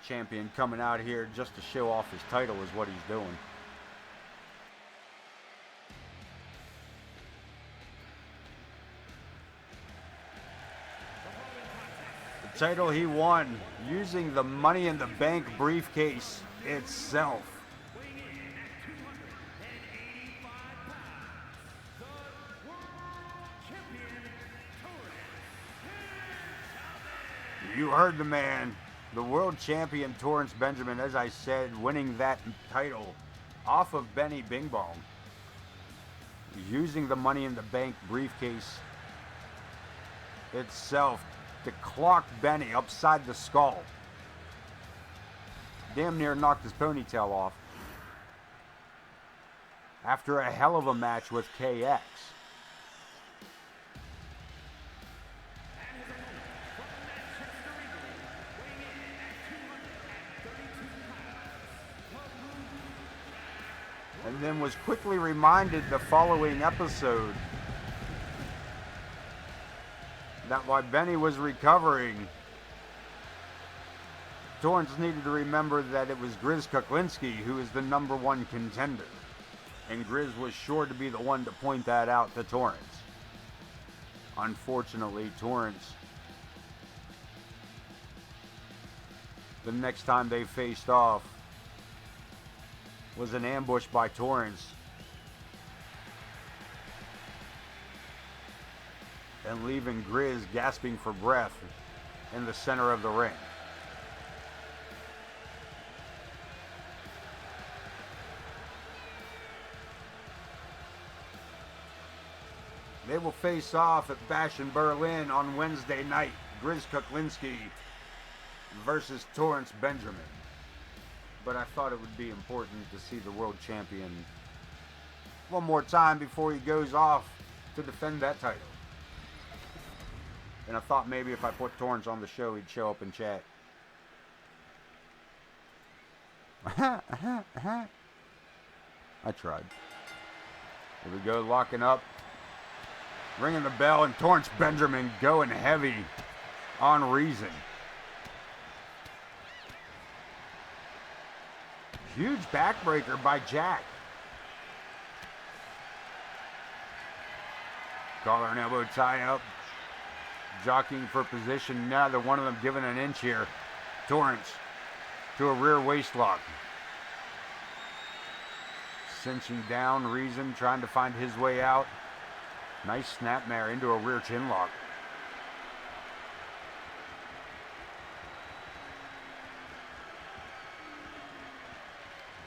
Champion coming out here just to show off his title is what he's doing. The title he won using the Money in the Bank briefcase itself. You heard the man. The world champion Torrance Benjamin, as I said, winning that title off of Benny Bing Bong. Using the Money in the Bank briefcase itself to clock Benny upside the skull. Damn near knocked his ponytail off. After a hell of a match with KX. And then was quickly reminded the following episode that while Benny was recovering, Torrance needed to remember that it was Grizz Kuklinski who is the #1 contender. And Grizz was sure to be the one to point that out to Torrance. Unfortunately, Torrance, the next time they faced off, was an ambush by Torrance and leaving Grizz gasping for breath in the center of the ring. They will face off at Bash in Berlin on Wednesday night. Grizz Kuklinski versus Torrance Benjamin. But I thought it would be important to see the world champion one more time before he goes off to defend that title. And I thought maybe if I put Torrance on the show, he'd show up and chat. I tried. Here we go, locking up. Ringing the bell, and Torrance Benjamin going heavy on Reason. Huge backbreaker by Jack. Collar and elbow tie up. Jockeying for position. Neither one of them giving an inch here. Torrance to a rear waist lock. Cinching down, Reason trying to find his way out. Nice snapmare into a rear chin lock.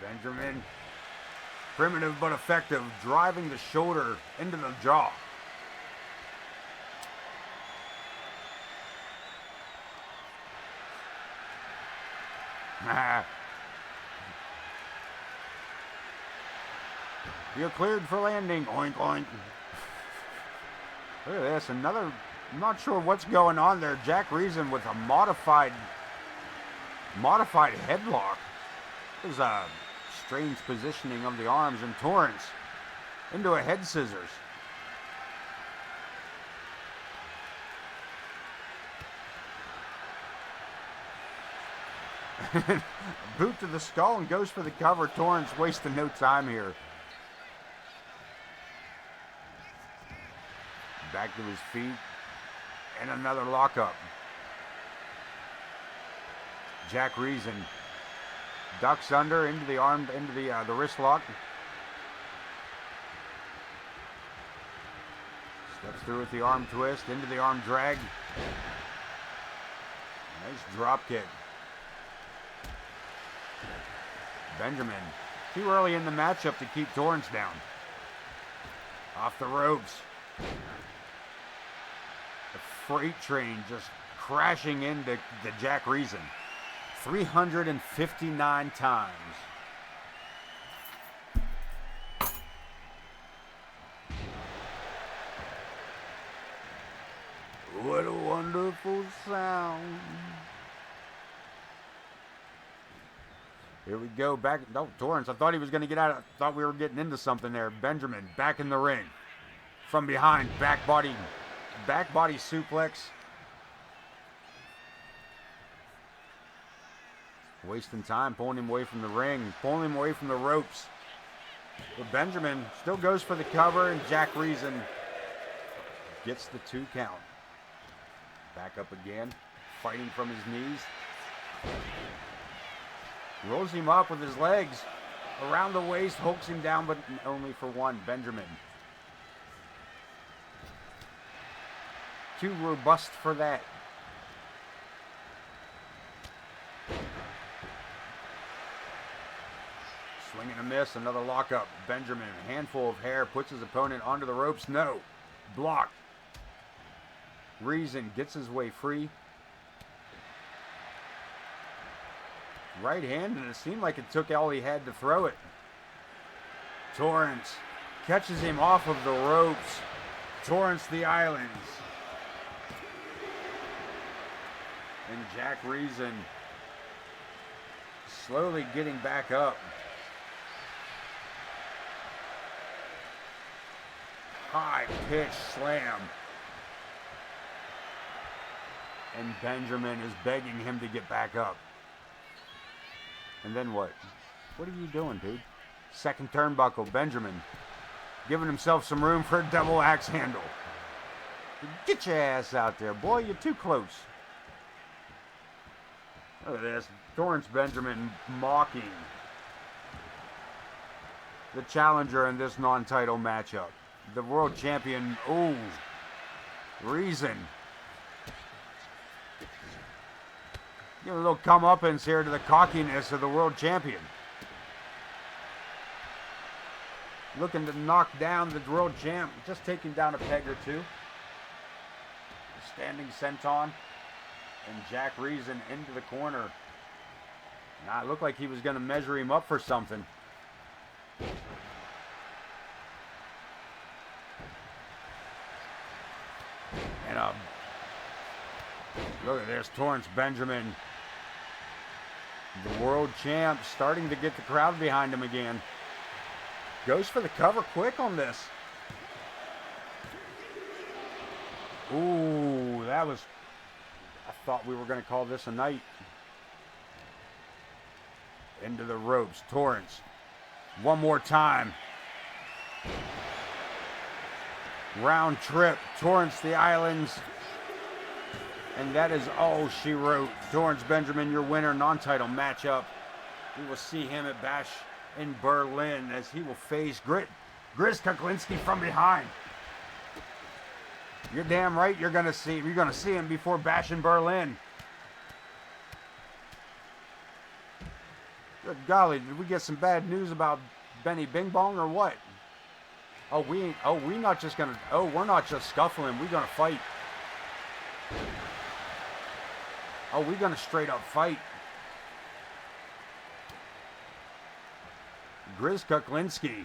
Benjamin, primitive but effective, driving the shoulder into the jaw. You're cleared for landing. Oink, oink. Look at this. Another, I'm not sure what's going on there. Jack Reason with a modified headlock. There's a strange positioning of the arms, and Torrance into a head scissors. Boot to the skull and goes for the cover. Torrance wasting no time here. Back to his feet, and another lockup. Jack Reason ducks under into the arm, into the wrist lock. Steps through with the arm twist, into the arm drag. Nice drop kick. Benjamin, too early in the matchup to keep Torrance down. Off the ropes. The freight train just crashing into the Jack Reason. 359 times. What a wonderful sound. Here we go, back, no, Torrance, I thought he was going to get out, I thought we were getting into something there. Benjamin, back in the ring. From behind, back body suplex. Wasting time, pulling him away from the ring, pulling him away from the ropes. But Benjamin still goes for the cover, and Jack Reason gets the 2 count. Back up again, fighting from his knees. Rolls him up with his legs around the waist, hooks him down, but only for one. Benjamin. Too robust for that. Swing and a miss, another lockup. Benjamin, handful of hair, puts his opponent onto the ropes. No. Block. Reason gets his way free. Right hand, and it seemed like it took all he had to throw it. Torrance catches him off of the ropes. Torrance the Islands. And Jack Reason slowly getting back up. High pitch slam. And Benjamin is begging him to get back up. And then what? What are you doing, dude? Second turnbuckle, Benjamin giving himself some room for a double axe handle. Get your ass out there, boy. You're too close. Look at this. Torrance Benjamin mocking the challenger in this non-title matchup. The world champion, Reason. Give a little comeuppance here to the cockiness of the world champion. Looking to knock down the world champ, just taking down a peg or two. Standing senton. And Jack Reason into the corner. Nah, it looked like he was going to measure him up for something. And look at this, Torrance Benjamin The world champ starting to get the crowd behind him again. Goes for the cover quick on this. Ooh, that was... I thought we were going to call this a night. Into the ropes. Torrance. One more time. Round trip. Torrance the Islands. And that is all she wrote. Torrance Benjamin, your winner, non-title matchup. We will see him at Bash in Berlin as he will face Grizz Kuklinski from behind. You're damn right you're gonna see him before Bash in Berlin. Good golly, did we get some bad news about Benny Bing Bong or what? We're not just scuffling, we're gonna fight. Oh, we're gonna straight up fight. Grizz Kuklinski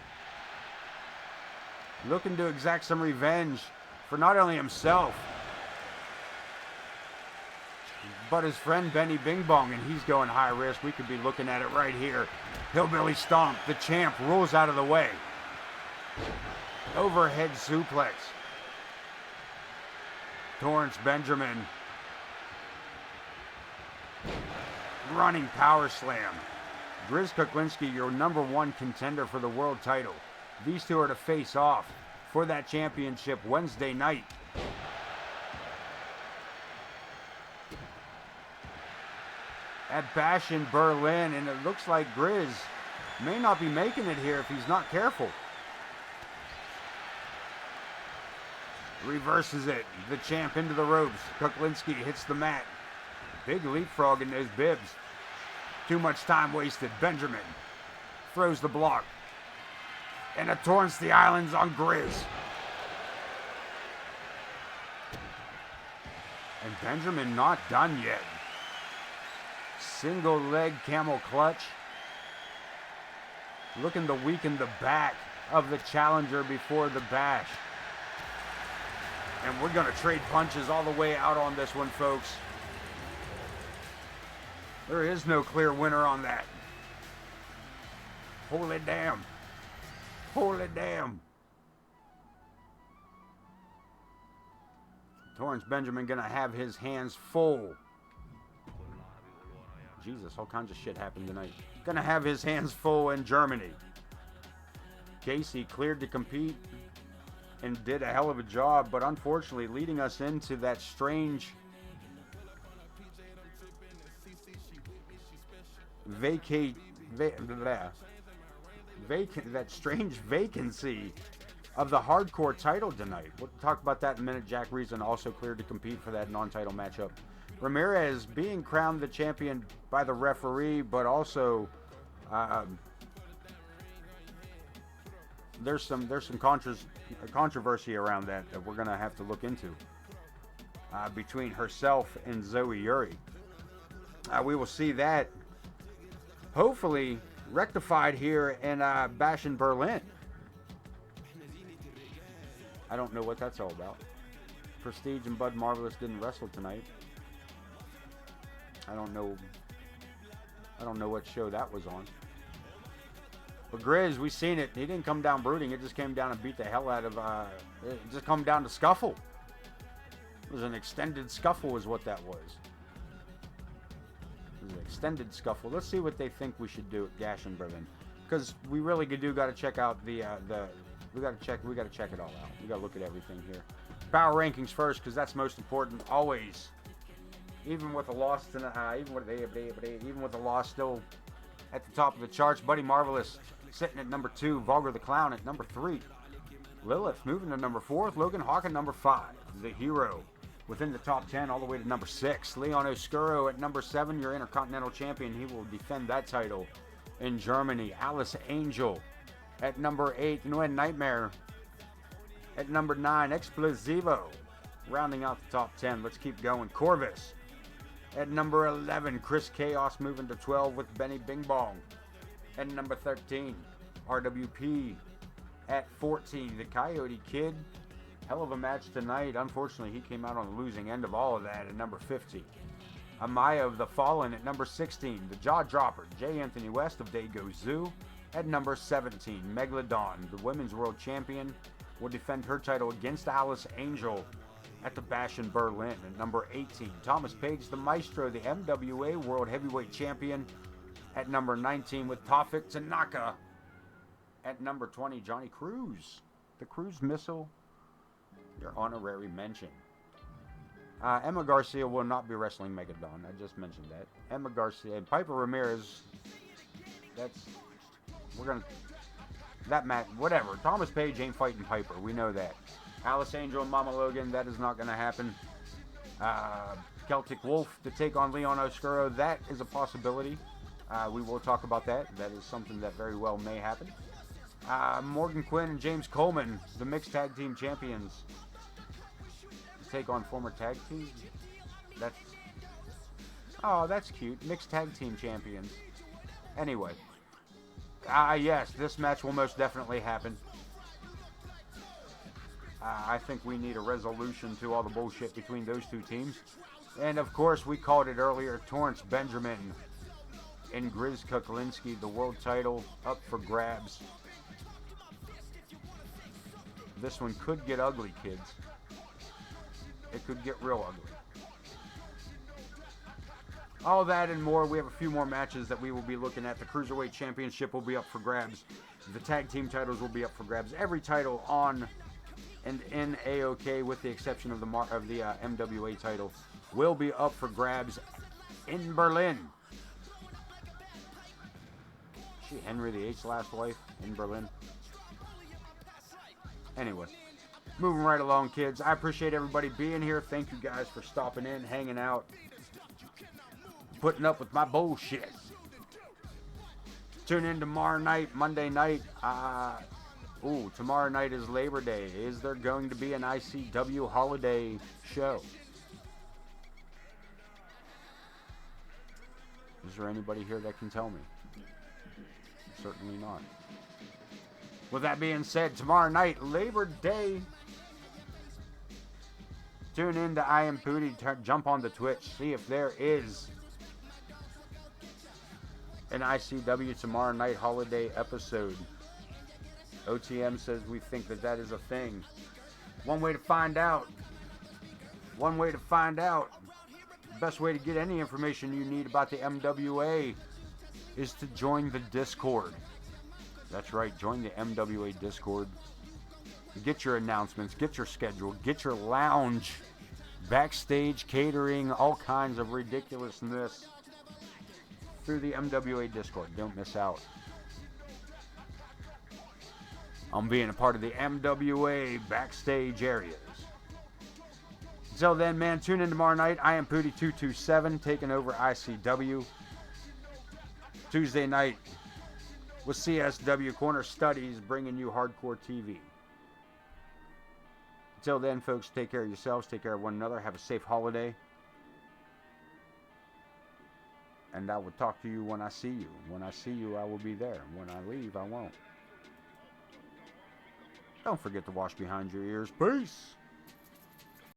looking to exact some revenge for not only himself, but his friend Benny Bing Bong, and he's going high risk. We could be looking at it right here. Hillbilly Stomp, the champ, rolls out of the way. Overhead suplex. Torrance Benjamin. Running power slam. Grizz Kuklinski, your #1 contender for the world title. These two are to face off for that championship Wednesday night. At Bash in Berlin, and it looks like Grizz may not be making it here if he's not careful. Reverses it. The champ into the ropes. Kuklinski hits the mat. Big leapfrog in those bibs. Too much time wasted. Benjamin throws the block. And a Torrance the Islands on Grizz. And Benjamin not done yet. Single leg camel clutch. Looking to weaken the back of the challenger before the Bash. And we're going to trade punches all the way out on this one, folks. There is no clear winner on that. Holy damn. Holy damn. Torrance Benjamin going to have his hands full. Jesus, all kinds of shit happened tonight. Going to have his hands full in Germany. Casey cleared to compete and did a hell of a job, but unfortunately leading us into that strange vacancy of the hardcore title tonight. We'll talk about that in a minute. Jack Reason also cleared to compete for that non-title matchup. Ramirez being crowned the champion by the referee, but also there's some controversy around that we're going to have to look into between herself and Zoe Yuri. We will see that hopefully rectified here in Bash in Berlin. I don't know what that's all about. Prestige and Bud Marvelous didn't wrestle tonight. I don't know what show that was on. But Grizz, we seen it. He didn't come down brooding. It just came down and beat the hell out of. It just come down to scuffle. It was an extended scuffle, is what that was. It was an extended scuffle. Let's see what they think we should do at Bash in Berlin, because we really got to check out we got to check it all out. We got to look at everything here. Power rankings first, because that's most important always. Even with a loss tonight, even with a loss still at the top of the charts. Buddy Marvelous sitting at number 2. Vulgar the Clown at number 3. Lilith moving to number 4. Logan Hawk at number 5. The Hero within the top 10 all the way to number 6. Leon Oscuro at number 7, your Intercontinental Champion. He will defend that title in Germany. Alice Angel at number 8. Nguyen Nightmare at number 9. Explosivo rounding out the top 10. Let's keep going. Corvus at number 11. Chris Chaos moving to 12 with Benny Bing Bong. At number 13, RWP at 14. The Coyote Kid, hell of a match tonight. Unfortunately, he came out on the losing end of all of that at number 50. Amaya of the Fallen at number 16. The Jaw Dropper, J. Anthony West of Dago Zoo at number 17. Megalodon, the Women's World Champion, will defend her title against Alice Angel at the Bash in Berlin at number 18. Thomas Page, the Maestro, the MWA World Heavyweight Champion at number 19, with Tofik Tanaka at number 20. Johnny Cruz, the Cruise Missile, your honorary mention. Emma Garcia will not be wrestling Megalodon. I just mentioned that. Emma Garcia and Piper Ramirez. That match, whatever. Thomas Page ain't fighting Piper. We know that. Alice Angel and Mama Logan, that is not going to happen. Celtic Wolf to take on Leon Oscuro, that is a possibility. We will talk about that. That is something that very well may happen. Morgan Quinn and James Coleman, the mixed tag team champions, to take on former tag team. That's cute. Mixed tag team champions. Anyway. Yes, this match will most definitely happen. I think we need a resolution to all the bullshit between those two teams. And of course, we called it earlier, Torrance Benjamin and Grizz Kuklinski, the world title up for grabs. This one could get ugly, kids. It could get real ugly. All that and more. We have a few more matches that we will be looking at. The Cruiserweight Championship will be up for grabs. The tag team titles will be up for grabs. Every title on and in AoK, with the exception of the MWA title, will be up for grabs in Berlin. She Henry VIII's last wife in Berlin. Anyway, moving right along, kids. I appreciate everybody being here. Thank you guys for stopping in, hanging out, putting up with my bullshit. Tune in tomorrow night, Monday night. Tomorrow night is Labor Day. Is there going to be an ICW holiday show? Is there anybody here that can tell me? Certainly not. With that being said, tomorrow night, Labor Day. Tune in to I Am Pooty. Jump on the Twitch. See if there is an ICW tomorrow night holiday episode. OTM says we think that is a thing. One way to find out. The best way to get any information you need about the MWA is to join the Discord. That's right, join the MWA Discord. Get your announcements, get your schedule, get your lounge, backstage catering, all kinds of ridiculousness through the MWA Discord. Don't miss out on being a part of the MWA backstage areas. Until then, man, tune in tomorrow night. I am Pooty227 taking over ICW. Tuesday night with CSW Corner Studies bringing you hardcore TV. Until then, folks, take care of yourselves, take care of one another, have a safe holiday. And I will talk to you when I see you. When I see you, I will be there. When I leave, I won't. Don't forget to wash behind your ears. Peace.